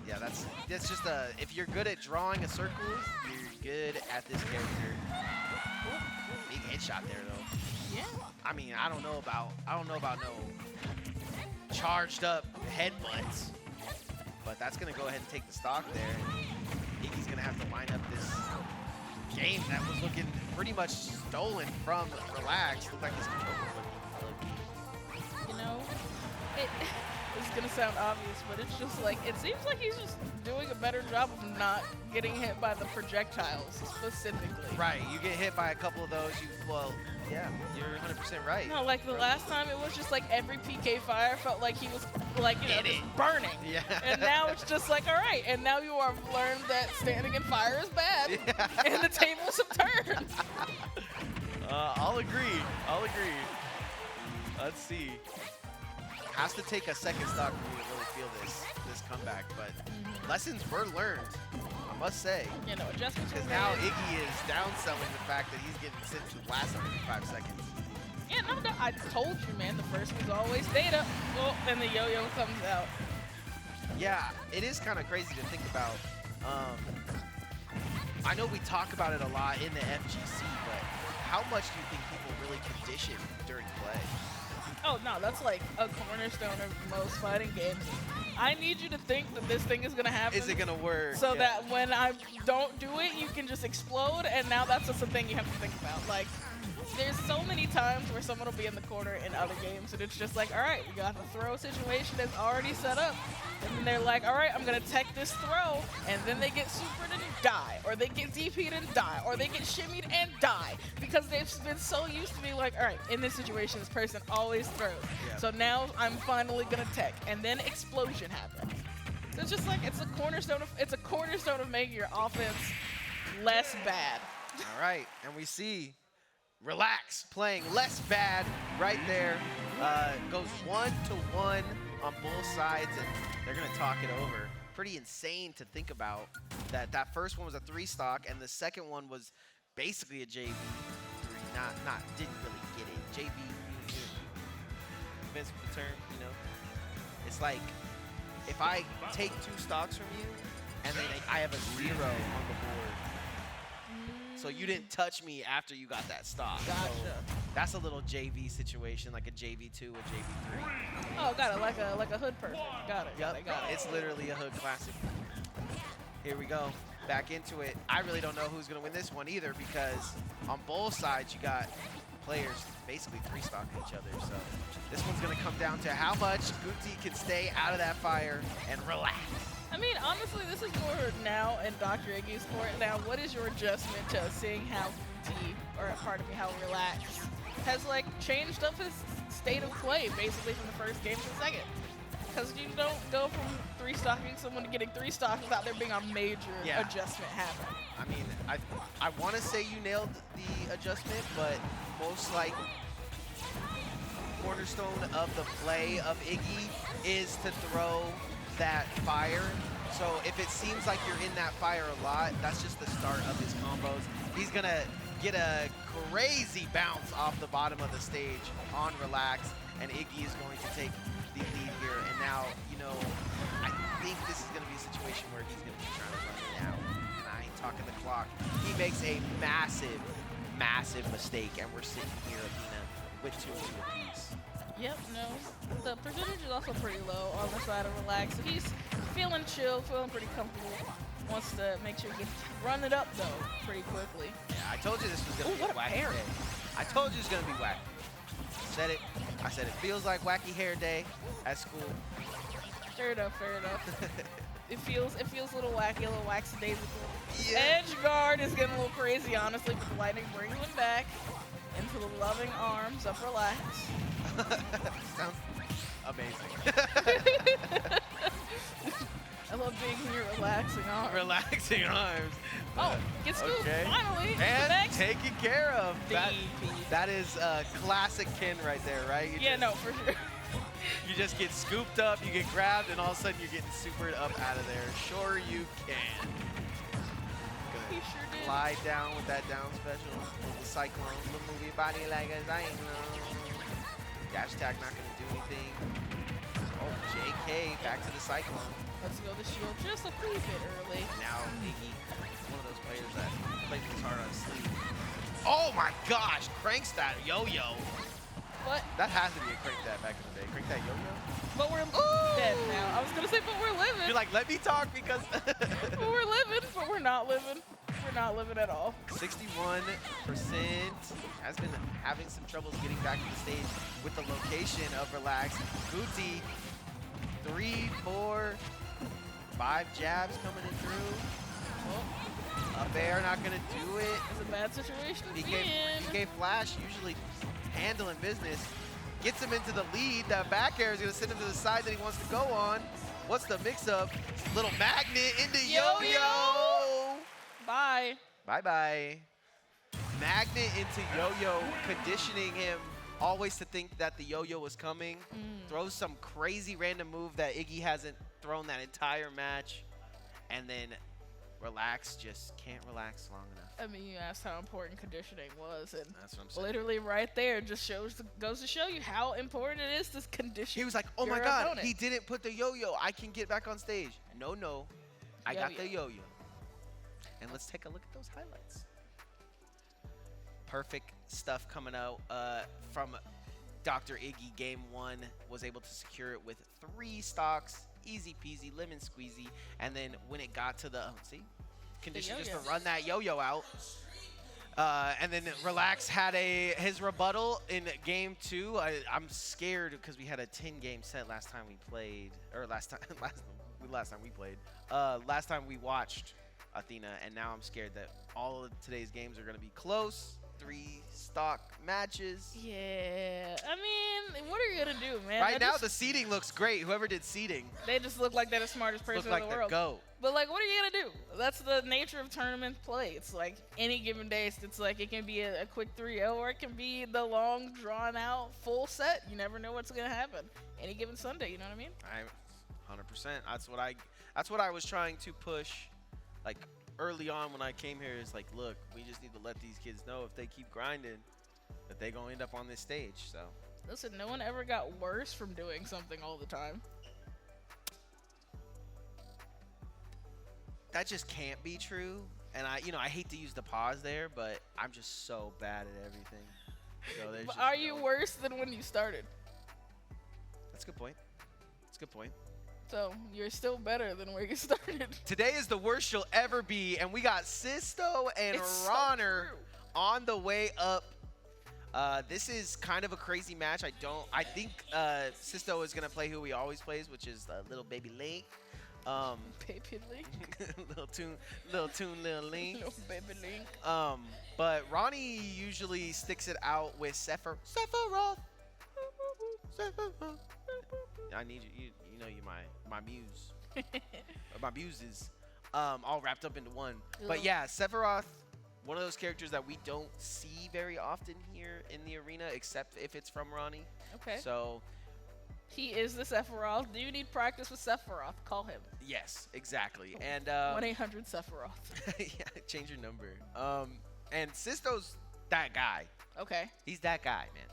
Yeah, that's just a, if you're good at drawing a circle, you're good at this character. Big headshot there though. Yeah. I mean, I don't know about no charged up headbutts, but that's gonna go ahead and take the stock there. Iggy's gonna have to line up this game that was looking pretty much stolen from Relax. Looked like his controller was looking. You know, it's gonna sound obvious, but it's just like, it seems like he's just doing a better job of not getting hit by the projectiles specifically. Right, you get hit by a couple of those, well, yeah, you're 100% right. No, like the last time it was just like every PK fire felt like he was like, you know, just burning. Yeah. And now it's just like, all right, and now you have learned that standing in fire is bad, Yeah. and the tables have turned. I'll agree. Let's see. Has to take a second stock for me to really feel this comeback, but lessons were learned, I must say. You know, adjustments were Because now made. Iggy is downselling the fact that he's getting sent to last under 5 seconds. Yeah, no, I told you, man, the first one's always data. Oh, and the yo-yo comes out. Yeah, it is kind of crazy to think about. I know we talk about it a lot in the FGC, but how much do you think people really condition during play? Oh, no, that's like a cornerstone of most fighting games. I need you to think that this thing is going to happen. Is it going to work? So that when I don't do it, you can just explode, and now that's just a thing you have to think about. Like, there's so many times where someone will be in the corner in other games, and it's just like, all right, you got the throw situation that's already set up. And then they're like, all right, I'm going to tech this throw, and then they get supered and die, or they get DP'd and die, or they get shimmied and die, because they've been so used to being like, all right, in this situation, this person always throws. Yeah. So now I'm finally going to tech, and then explosion happens. So it's just like, it's a cornerstone of making your offense less bad. All right, and we see Relax playing less bad right there. Goes 1-to-1 on both sides, and they're going to talk it over. Pretty insane to think about that first one was a 3-stock, and the second one was basically a JV3. Didn't really get it. JV, depends on the term, you know. It's like, if I take 2 stocks from you, and then I have a 0 on the board, so you didn't touch me after you got that stock. Gotcha. So that's a little JV situation, like a JV2, a JV3. Oh, got it, like a hood person. Got it, got it. It's literally a hood classic. Here we go, back into it. I really don't know who's gonna win this one either, because on both sides you got players basically 3-stocking each other. So this one's gonna come down to how much Guti can stay out of that fire and relax. I mean, honestly, this is more now in Dr. Iggy's court. Now, what is your adjustment to seeing how Guti, or pardon me, how Relax has like changed up his state of play basically from the first game to the second? Because you don't go from 3-stocking someone to getting 3-stocked without there being a major adjustment happen. I mean, I want to say you nailed the adjustment, but most like cornerstone of the play of Iggy is to throw that fire. So if it seems like you're in that fire a lot, that's just the start of his combos. He's gonna get a crazy bounce off the bottom of the stage on Relax, and Iggy is going to take the lead here. And now, you know, I think this is gonna be a situation where he's gonna be trying to run it out. And I ain't talking the clock. He makes a massive massive mistake, and we're sitting here, Athena, with 2 apiece. Yep, no. The percentage is also pretty low on the side of Relax. So he's feeling chill, feeling pretty comfortable. Wants to make sure he can run it up, though, pretty quickly. Yeah, I told you this was going to be what a a wacky parry. day. I told you it's going to be wacky. Said it. I said it feels like wacky hair day at school. Fair enough, fair enough. It feels a little wacky, a little waxy-daisical. Yeah. Edge guard is getting a little crazy, honestly, but the lightning brings him back into the loving arms of Relax. Sounds amazing. I love being in your relaxing arms. Relaxing arms. Oh, get scooped, Okay. finally. And Next. taken care of. That, DP. that is classic Ken right there, right? You Yeah, just, no, for sure. You just get scooped up, you get grabbed, and all of a sudden you're getting supered up out of there. Sure you can. He Good. sure did. Glide down with that down special. With the cyclone. The movie body like a cyclone. Dash tag not going to do anything. Oh, JK back to the cyclone. Let's go the shield just a wee bit early. Now Iggy, one of those players that plays his heart on his sleeve. Oh my gosh, cranks that yo-yo. But That has to be a crank that back in the day. Crank that yo-yo. but we're dead now. I was gonna say, but we're living. You're like, let me talk because But we're living, but we're not living. We're not living at all. 61% has been having some troubles getting back to the stage with the location of Relax. Booty, 3, 4, 5 jabs coming in through. Well, Up air not gonna do it. it's a bad situation to be PK, in. PK Flash usually handling business. Gets him into the lead. That back air is gonna send him to the side that he wants to go on. What's the mix-up? Little magnet into Yo-yo. yo-yo. Bye. Bye-bye. Magnet into yo-yo, conditioning him always to think that the yo-yo was coming. Throws some crazy random move that Iggy hasn't thrown that entire match. And then Relax just can't relax long enough. I mean, you asked how important conditioning was, and That's what I'm saying. literally right there just goes to show you how important it is to condition. He was like, oh my your God, opponent. he didn't put the yo-yo. I can get back on stage. No, I got the yo-yo. And let's take a look at those highlights. Perfect stuff coming out from Dr. Iggy. Game 1 was able to secure it with 3 stocks. Easy peasy, lemon squeezy. And then when it got to the, condition just to yo-yo. run that yo-yo out. And then Relax had his rebuttal in game 2. I'm scared because we had a 10-game set last time we played, or last time we played. Last time we watched Athena, and now I'm scared that all of today's games are going to be close. 3 stock matches. Yeah, I mean, what are you gonna do, man? Right now, the seeding looks great. Whoever did seeding they just look like they're the smartest person looked like in the the world. GOAT. But like, what are you gonna do? That's the nature of tournament play. It's like any given day. It's like it can be a quick 3-0, or it can be the long, drawn-out full set. You never know what's gonna happen. Any given Sunday, you know what I mean? 100%. That's what I was trying to push, like early on when I came here. Is like, look, we just need to let these kids know if they keep grinding, that they gonna end up on this stage. So Listen, no one ever got worse from doing something all the time. that just can't be true. And I hate to use the pause there, but I'm just so bad at everything. So there's But just are you no- worse than when you started? That's a good point. That's a good point. So you're still better than where you started. Today is the worst you'll ever be, and we got Sisto and It's so Ronner true. on the way up. This is kind of a crazy match. I think Sisto is gonna play who he always plays, which is little baby Link. Baby Link. little tune, little Link. No, baby Link. But Ronnie usually sticks it out with Sephiroth. I need you. You know you're my muse. Or my muses. All wrapped up into one. But yeah, Sephiroth, one of those characters that we don't see very often here in the arena, except if it's from Ronnie. Okay. So He is the Sephiroth. Do you need practice with Sephiroth? Call him. yes, exactly. And 1-800 Sephiroth. yeah, change your number. And Sisto's that guy. Okay. He's that guy, man.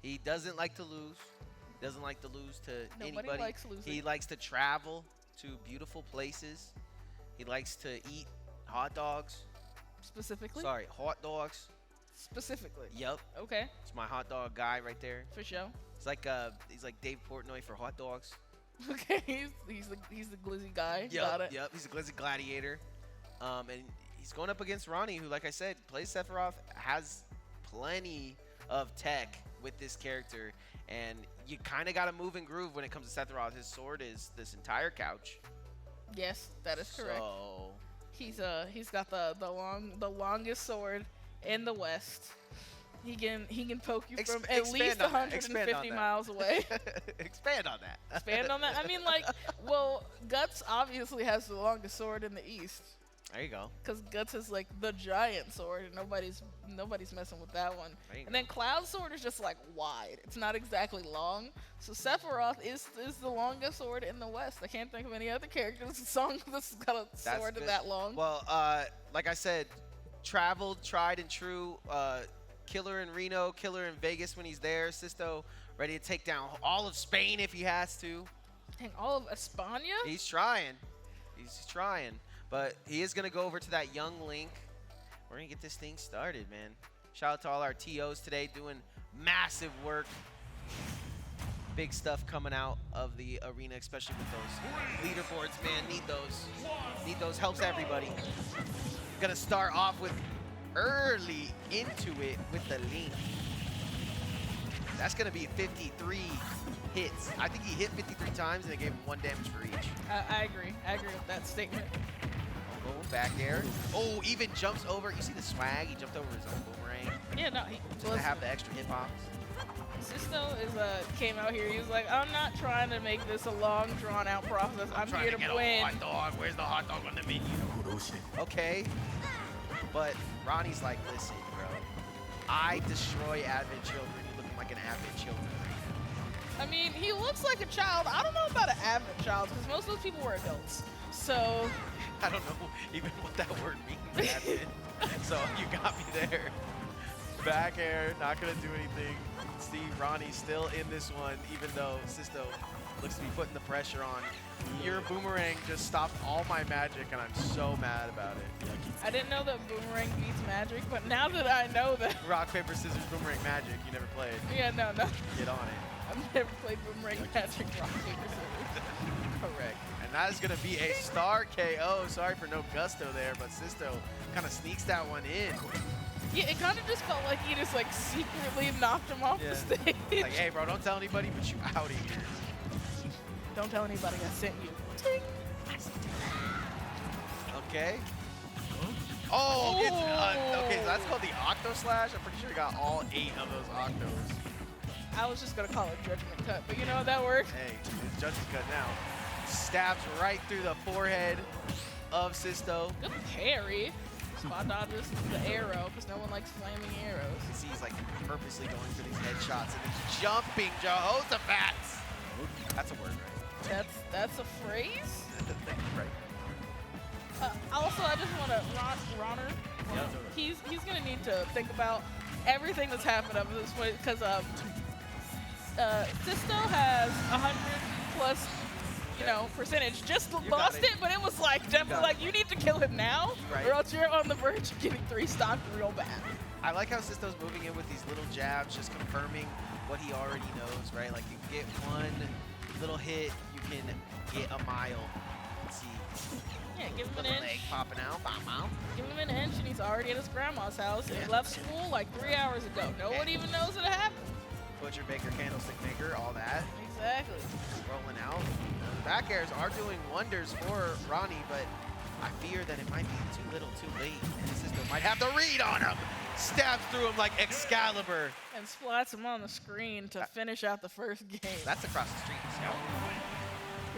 He doesn't like to lose. Doesn't like to lose to Nobody anybody. likes losing. He likes to travel to beautiful places. He likes to eat hot dogs. Specifically? Sorry, hot dogs. specifically. Yep. Okay, It's my hot dog guy right there. for sure. It's like he's like Dave Portnoy for hot dogs. Okay, he's the glizzy guy. Got it. Yep. He's a glizzy gladiator. And he's going up against Ronnie, who, like I said, plays Sephiroth, has plenty of tech with this character, and you kind of got to move and groove when it comes to Sephiroth. His sword is this entire couch. Yes, that is correct. So He's got the longest sword in the West. He can poke you from at least 150 miles away. Expand on that. Expand on that. I mean, like, well, Guts obviously has the longest sword in the East. There you go. Because Guts is like the giant sword, and nobody's messing with that one. And then Cloud's sword is just like wide. It's not exactly long. So Sephiroth is the longest sword in the West. I can't think of any other character that's got a sword that long. Well, like I said, traveled, tried and true. Killer in Reno, killer in Vegas when he's there. Sisto ready to take down all of Spain if he has to. Dang, all of España? He's trying. He's trying. But he is going to go over to that young Link. We're going to get this thing started, man. Shout out to all our TOs today doing massive work. Big stuff coming out of the arena, especially with those leaderboards, man. Need those. Need those. Helps everybody. Going to start off with early into it with the Link. That's going to be 53 hits. I think he hit 53 times and it gave him 1 damage for each. I agree. I agree with that statement. Oh, back air. Oh, even jumps over. You see the swag? He jumped over his own boomerang. Yeah, no. To have the extra hitbox. Sisto came out here. He was like, I'm not trying to make this a long, drawn-out process. I'm here to win. Hot dog. Where's the hot dog on the menu? Okay. But Ronnie's like, listen, bro. I destroy Advent children. You're looking like an Advent children right now. I mean, he looks like a child. I don't know about an Advent child because most of those people were adults. So I don't know even what that word means, Advent. So you got me there. Back air, not going to do anything. See, Ronnie still in this one, even though Sisto looks to be putting the pressure on. Your boomerang just stopped all my magic, and I'm so mad about it. I didn't know that boomerang beats magic, but now that I know that... Rock, paper, scissors, boomerang magic. You never played. Yeah, no. Get on it. I've never played boomerang magic, rock, paper, scissors. Correct. And that is going to be a star KO. Sorry for no gusto there, but Sisto kind of sneaks that one in. Yeah, it kind of just felt like he just, like, secretly knocked him off the stage. Like, hey, bro, don't tell anybody, but you out of here. Don't tell anybody I sent you. Ting. Okay. Oh, okay, so that's called the Octo Slash. I'm pretty sure he got all 8 of those Octos. I was just going to call it Judgment Cut, but you know what, that worked. Hey, it's Judgment Cut now. Stabs right through the forehead of Sisto. Good parry. Spot dodges the arrow because no one likes flaming arrows. You see he's like purposely going for these headshots and then jumping Jehoshaphat. That's a word, right? That's a phrase? Right. Also, I just want to, Ronner, he's going to need to think about everything that's happened up to this point because Sisto has 100 plus percentage. Just lost it, but it was like definitely like you need to kill him now, or else you're on the verge of getting 3-stocked real bad. I like how Sisto's moving in with these little jabs, just confirming what he already knows, right? Like you get one little hit, you can get a mile. Let's see. Yeah, give him an inch. Leg popping out. Give him an inch, and he's already at his grandma's house. And he left school like 3 hours ago. No one even knows it happened. Butcher, baker, candlestick maker, all that. Exactly. Rolling out. Back airs are doing wonders for Ronnie, but I fear that it might be too little, too late. And the system might have the read on him. Stabs through him like Excalibur. And splats him on the screen to finish out the first game. That's across the street, Scout.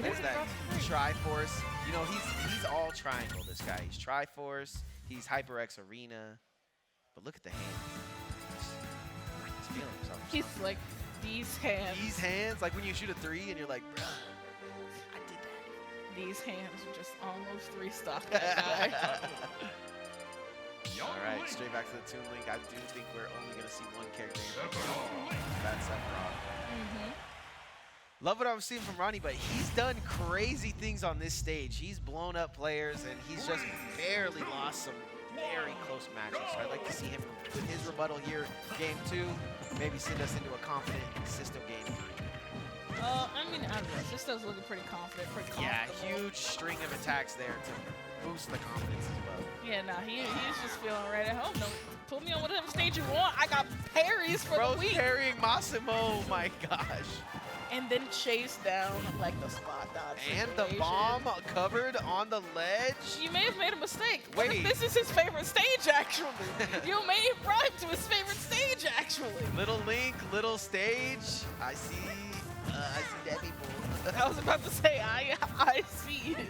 There's that Triforce. You know, he's all triangle, this guy. He's Triforce. He's HyperX Arena. But look at the hands. He's feeling himself. He's like, these hands. These hands? Like when you shoot a 3 and you're like, bruh. These hands are just almost 3-stocked that guy. All right, straight back to the Toon Link. I do think we're only going to see one character. That's Sephiroth. Love what I'm seeing from Ronnie, but he's done crazy things on this stage. He's blown up players, and he's just barely lost some very close matches. So I'd like to see him with his rebuttal here, game 2, maybe send us into a confident Sisto game 3. I mean, I don't know. Sisto's looking pretty confident, pretty Yeah, comfortable. huge string of attacks there to boost the confidence as well. Yeah, nah, he's just feeling right at home. No, put me on whatever stage you want. I got parries for Bro's the week. parrying Massimo, oh my gosh. And then chase down like the spot dodge. And the situation. bomb covered on the ledge. You may have made a mistake. What Wait. if this is his favorite stage, actually? You may have brought him to his favorite stage, actually. Little Link, little stage. I see that people. I was about to say, I see it.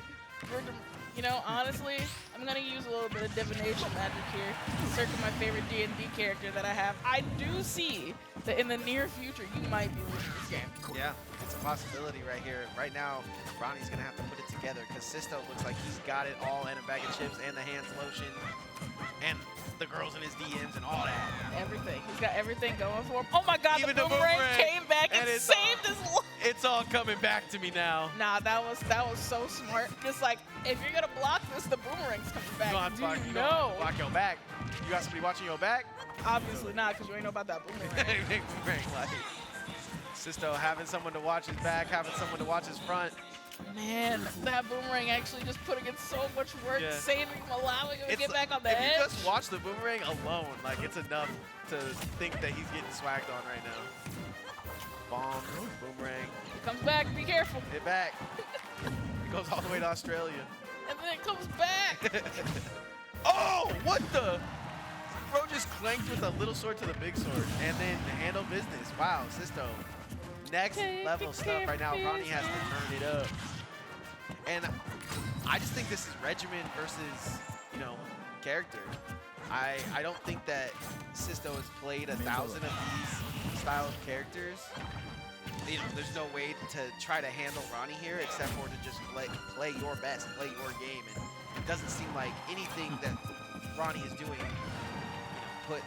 You know, honestly, I'm gonna use a little bit of divination magic here. Circa my favorite D&D character that I have. I do see that in the near future, you might be losing this game. Yeah, it's a possibility right here. Right now, Ronnie's gonna have to put it together because Sisto looks like he's got it all and a bag of chips and the hands lotion and the girls in his DMs and all that. Everything. He's got everything going for him. Oh my god, Even the the boomerang boomerang. came back and And it's saved his life. It's all coming back to me now. Nah, that was so smart. Just like, if you're gonna block this, the boomerang's coming back. You don't have to block, Do you you don't have know? to block your back. You got somebody watching your back? Obviously not, because you ain't know about that boomerang. Big boomerang, like Sisto having someone to watch his back, having someone to watch his front. Man, that boomerang actually just putting in so much work, Yeah. saving him, allowing him to get back on the if edge. you just watch the boomerang alone, like it's enough to think that he's getting swagged on right now. Bomb, boomerang, It comes back, be careful. hit back. It goes all the way to Australia. And then it comes back. Oh, what the? Bro just clanked with a little sword to the big sword and then handle business. Wow, Sisto. Next level stuff right now. Ronnie has to turn it up. And I just think this is regimen versus, you know, character. I don't think that Sisto has played 1,000 of these style of characters. You know, there's no way to try to handle Ronnie here except for to just play your best, play your game. And it doesn't seem like anything that Ronnie is doing, you know, put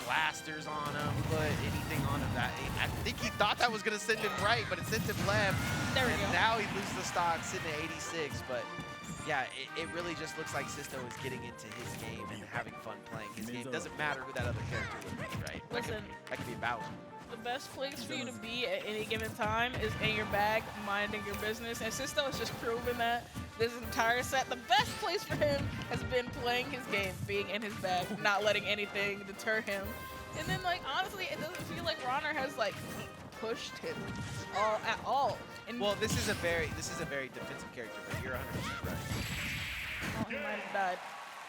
blasters on him, put anything on him. I think he thought that was going to send him right, but it sent him left. There we And go. now he loses the stock, sitting at 86. But yeah, it really just looks like Sisto is getting into his game and having fun playing his game. Doesn't matter who that other character would be, right? Listen. That could be Bowser. The best place for you to be at any given time is in your bag, minding your business. And Sisto has just proven that this entire set. The best place for him has been playing his game, being in his bag, not letting anything deter him. And then, like, honestly, it doesn't feel like Ronner has, like, pushed him at all. And Well, this is a very defensive character, but you're 100% right. oh, he might have died.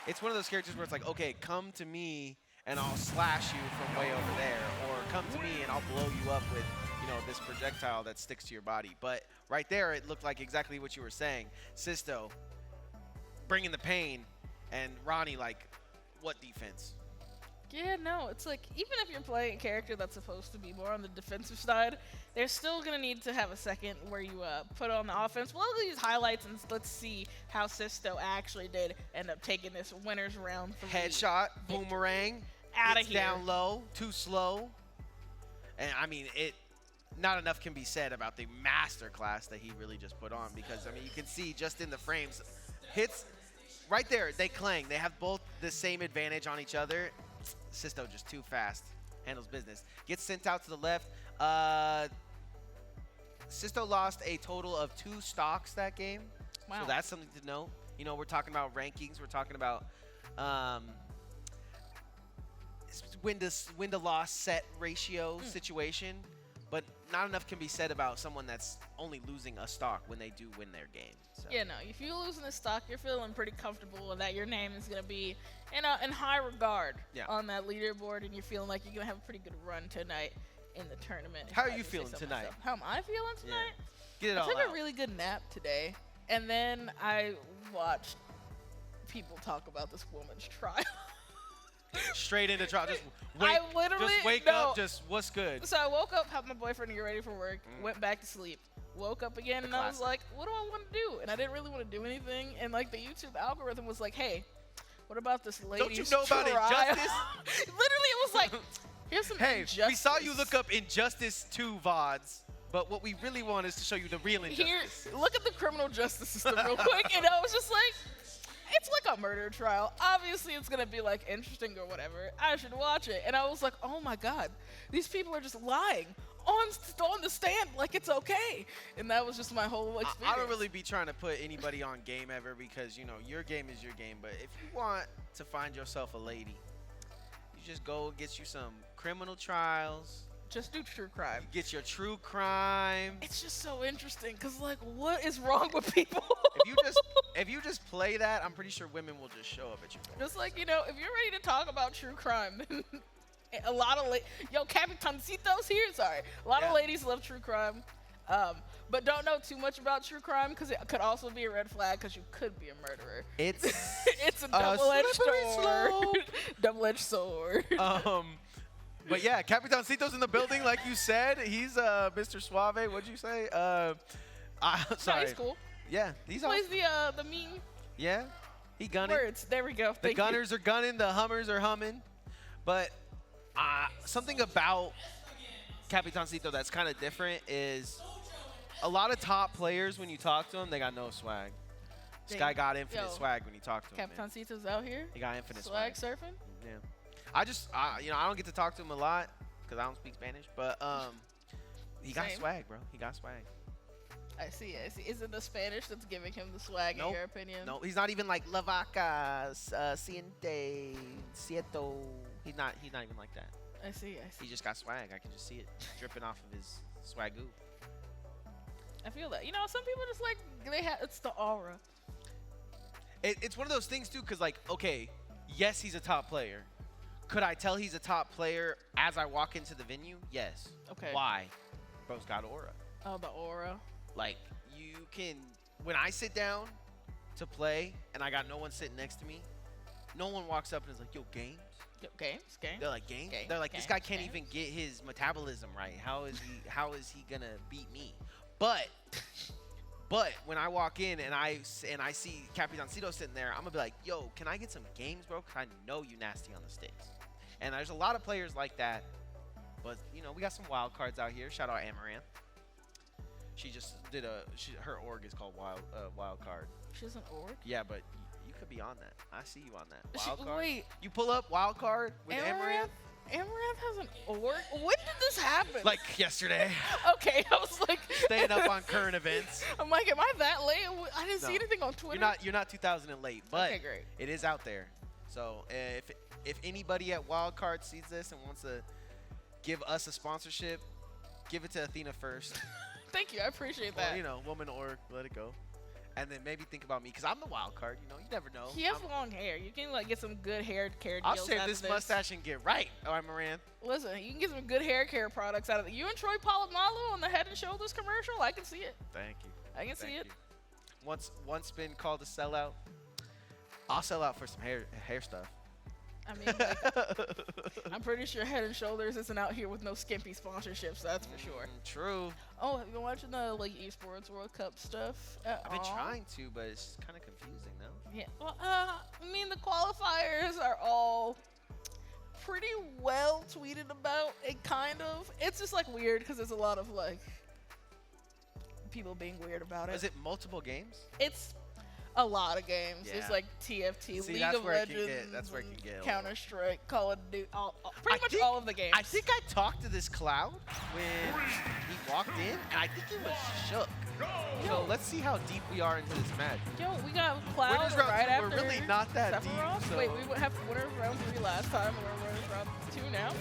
It's one of those characters where it's like, okay, come to me and I'll slash you from way over there, or come to me and I'll blow you up with, you know, this projectile that sticks to your body. But right there, it looked like exactly what you were saying. Sisto bringing the pain, and Ronnie, like, what defense? Yeah, no, it's like, even if you're playing a character that's supposed to be more on the defensive side, they're still going to need to have a second where you put on the offense. Well, look at these highlights, and let's see how Sisto actually did end up taking this winner's round 3. Headshot, boomerang, Outta it's here. down low, too slow. And, I mean, not enough can be said about the master class that he really just put on, because, I mean, you can see just in the frames, hits right there, they clang. They have both the same advantage on each other. Sisto just too fast, handles business. Gets sent out to the left. Sisto lost a total of 2 stocks that game. Wow. So that's something to note. You know, we're talking about rankings. We're talking about win to loss set ratio situation. But not enough can be said about someone that's only losing a stock when they do win their game. So. Yeah, no, if you're losing this stock, you're feeling pretty comfortable that your name is going to be in high regard on that leaderboard, and you're feeling like you're going to have a pretty good run tonight in the tournament. How are if I you do say feeling so tonight? myself. How am I feeling tonight? Get it I all took out. a really good nap today, and then I watched people talk about this woman's trial. Straight into trial. Just I literally just wake up. Just what's good. So I woke up, helped my boyfriend to get ready for work, went back to sleep, woke up again, and I was like, what do I want to do? And I didn't really want to do anything. And like the YouTube algorithm was like, hey, what about this lady's Don't you know about trial? Injustice? Literally, it was like, here's some Hey, Injustice. we saw you look up Injustice 2 VODs, but what we really want is to show you the real Injustice. Here, look at the criminal justice system real quick. And I was just like, it's like a murder trial. Obviously, it's gonna be like interesting or whatever. I should watch it. And I was like, oh my god, these people are just lying on the stand like it's okay. And that was just my whole experience. I don't really be trying to put anybody on game ever because, you know, your game is your game. But if you want to find yourself a lady, you just go get you some criminal trials. Just do true crime. You get your true crime. It's just so interesting because, like, what is wrong with people? if you just play that, I'm pretty sure women will just show up at your door. Just like, you know, if you're ready to talk about true crime, then a lot of yo, Capitancito's here. Sorry, a lot of ladies love true crime, but don't know too much about true crime because it could also be a red flag because you could be a murderer. It's it's a double-edged sword. Double-edged sword. But yeah, Capitancito's in the building, like you said. He's Mr. Suave. What'd you say? Sorry. No, he's cool. Yeah, he's Plays the mean Yeah, he gunning. words. There we go. The gunners are gunning. The hummers are humming. But something about Capitancito that's kind of different is a lot of top players, when you talk to them, they got no swag. This guy got infinite swag when you talk to him. Capitancito's out here. He got infinite swag surfing. Yeah. I just, you know, I don't get to talk to him a lot because I don't speak Spanish, but he got swag, bro. He got swag. I see. Is it the Spanish that's giving him the swag, in your opinion? No, he's not even like La Vaca, Siente, Cieto. He's not even like that. I see. He just got swag. I can just see it dripping off of his swagoo. I feel that. You know, some people just like, it's the aura. It's one of those things, too, because, like, okay, yes, he's a top player. Could I tell he's a top player as I walk into the venue? Yes. Okay. Why? Bro's got aura. Oh, the aura. Like, you can, when I sit down to play and I got no one sitting next to me, no one walks up and is like, yo, games? Yo, games? They're like, games? They're like, this guy can't even get his metabolism right. How is he gonna beat me? But when I walk in and I see Capitancito sitting there, I'm gonna be like, yo, can I get some games, bro? Because I know you nasty on the sticks. And there's a lot of players like that. But, you know, we got some wild cards out here. Shout out Amaranth. She just did her org is called Wild Card. She's an org? Yeah, but you could be on that. I see you on that. Wild Card. Wait. You pull up Wild Card with Amaranth? Amaranth has an org? When did this happen? Like yesterday. Okay, I was like... Staying up on current events. I'm like, am I that late? I didn't see anything on Twitter. You're not 2000 and late, but okay, great. It is out there. So if anybody at Wild Card sees this and wants to give us a sponsorship, give it to Athena first. Thank you, I appreciate that. Or, you know, woman org, let it go. And then maybe think about me, because I'm the wild card. You know, you never know. He has long hair. You can, like, get some good hair care deals. I'll save this mustache and get right. All right, Moran. Listen, you can get some good hair care products out of it. You and Troy Polamalu on the Head and Shoulders commercial, I can see it. Thank you. I can see it. Once been called a sellout, I'll sell out for some hair stuff. I mean, like, I'm pretty sure Head and Shoulders isn't out here with no skimpy sponsorships. That's for sure. True. Oh, have you been watching the like Esports World Cup stuff? I've been trying to, but it's kind of confusing, though. Yeah. Well, I mean, the qualifiers are all pretty well tweeted about. It kind of. It's just like weird because there's a lot of like people being weird about it. Is it multiple games? It's a lot of games. Yeah. It's like TFT, See, League of Legends, that's where it can get Counter-Strike, Call of Duty, pretty much all of the games. I think I talked to this Cloud when he walked in, and I think he was shook. So let's see how deep we are into this match. Yo, we got Cloud Winners round right two, after we're really not that Sephiroth. deep. So. Wait, we have winners round 3 last time, and we're winners round 2 now?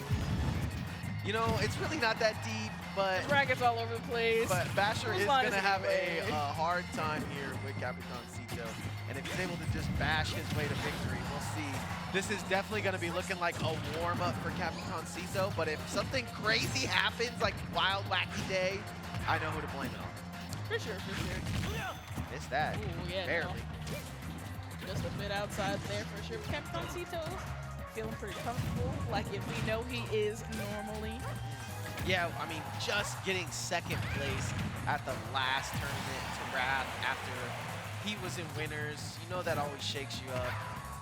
You know, it's really not that deep, but... The bracket's all over the place. But Basher is going to have a hard time here with Capitancito. And if he's able to just bash his way to victory, we'll see. This is definitely going to be looking like a warm-up for Capitancito, but if something crazy happens, like Wild Wacky Day, I know who to blame it on. For sure. Missed that. Ooh, yeah, barely. No. Just a bit outside there for sure. Capitancito feeling pretty comfortable, like if we know he is normally. Yeah, I mean, just getting second place at the last tournament to Wrath after he was in winners, you know that always shakes you up.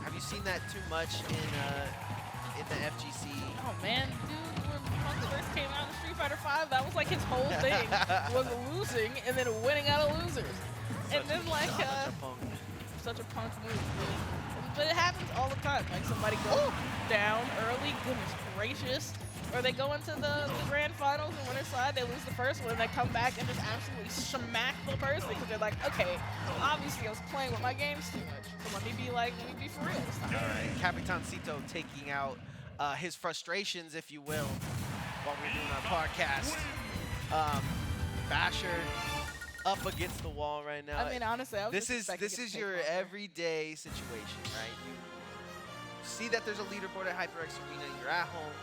Have you seen that too much in the FGC? Oh man, dude, when Punk first came out in Street Fighter V, that was like his whole thing was losing and then winning out of losers. And then like such a punk move. But it happens all the time. Like somebody goes down early, goodness gracious. Or they go into the grand finals and winner side, they lose the first one, and they come back and just absolutely smack the person because they're like, okay, obviously I was playing with my games too much. So let me be for real this time. All right, Capitancito taking out his frustrations, if you will, while we're doing our podcast. Basher up against the wall right now. I mean, honestly, I was this just expecting is it to take your longer. everyday situation, right? You see that there's a leaderboard at HyperX Arena. You're at home.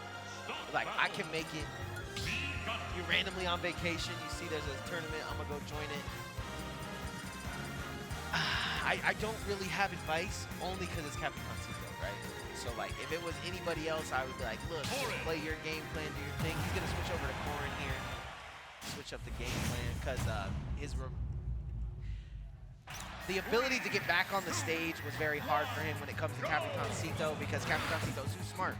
Like, I can make it. You're randomly on vacation. You see there's a tournament. I'm gonna go join it. I don't really have advice, only because it's Capitancito, right? So like, if it was anybody else, I would be like, look, just play your game plan, do your thing. He's gonna switch over to Corrin here, switch up the game plan, because the ability to get back on the stage was very hard for him when it comes to Capitancito, because Capitancito's too smart.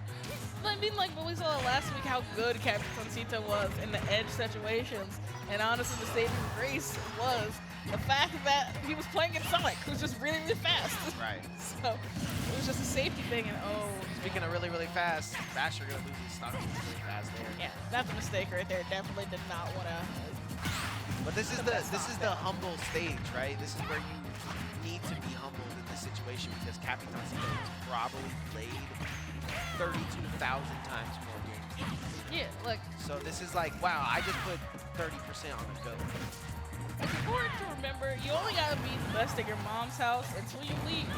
I mean, like, when we saw last week how good Capitancito was in the edge situations, and honestly, the saving grace was the fact that he was playing in Sonic, who's just really, really fast. Right. So, it was just a safety thing, and Speaking of really, really fast, Basher gonna lose his stock really fast there. yeah, that's a mistake right there. Definitely did not want to. But this is the humble stage, right? This is where you need to be humbled in this situation, because Capitancito has probably played 32,000 times more games. Yeah, like, So this is like, wow, I just put 30% on the go. it's important to remember you only gotta be the best at your mom's house until you leave.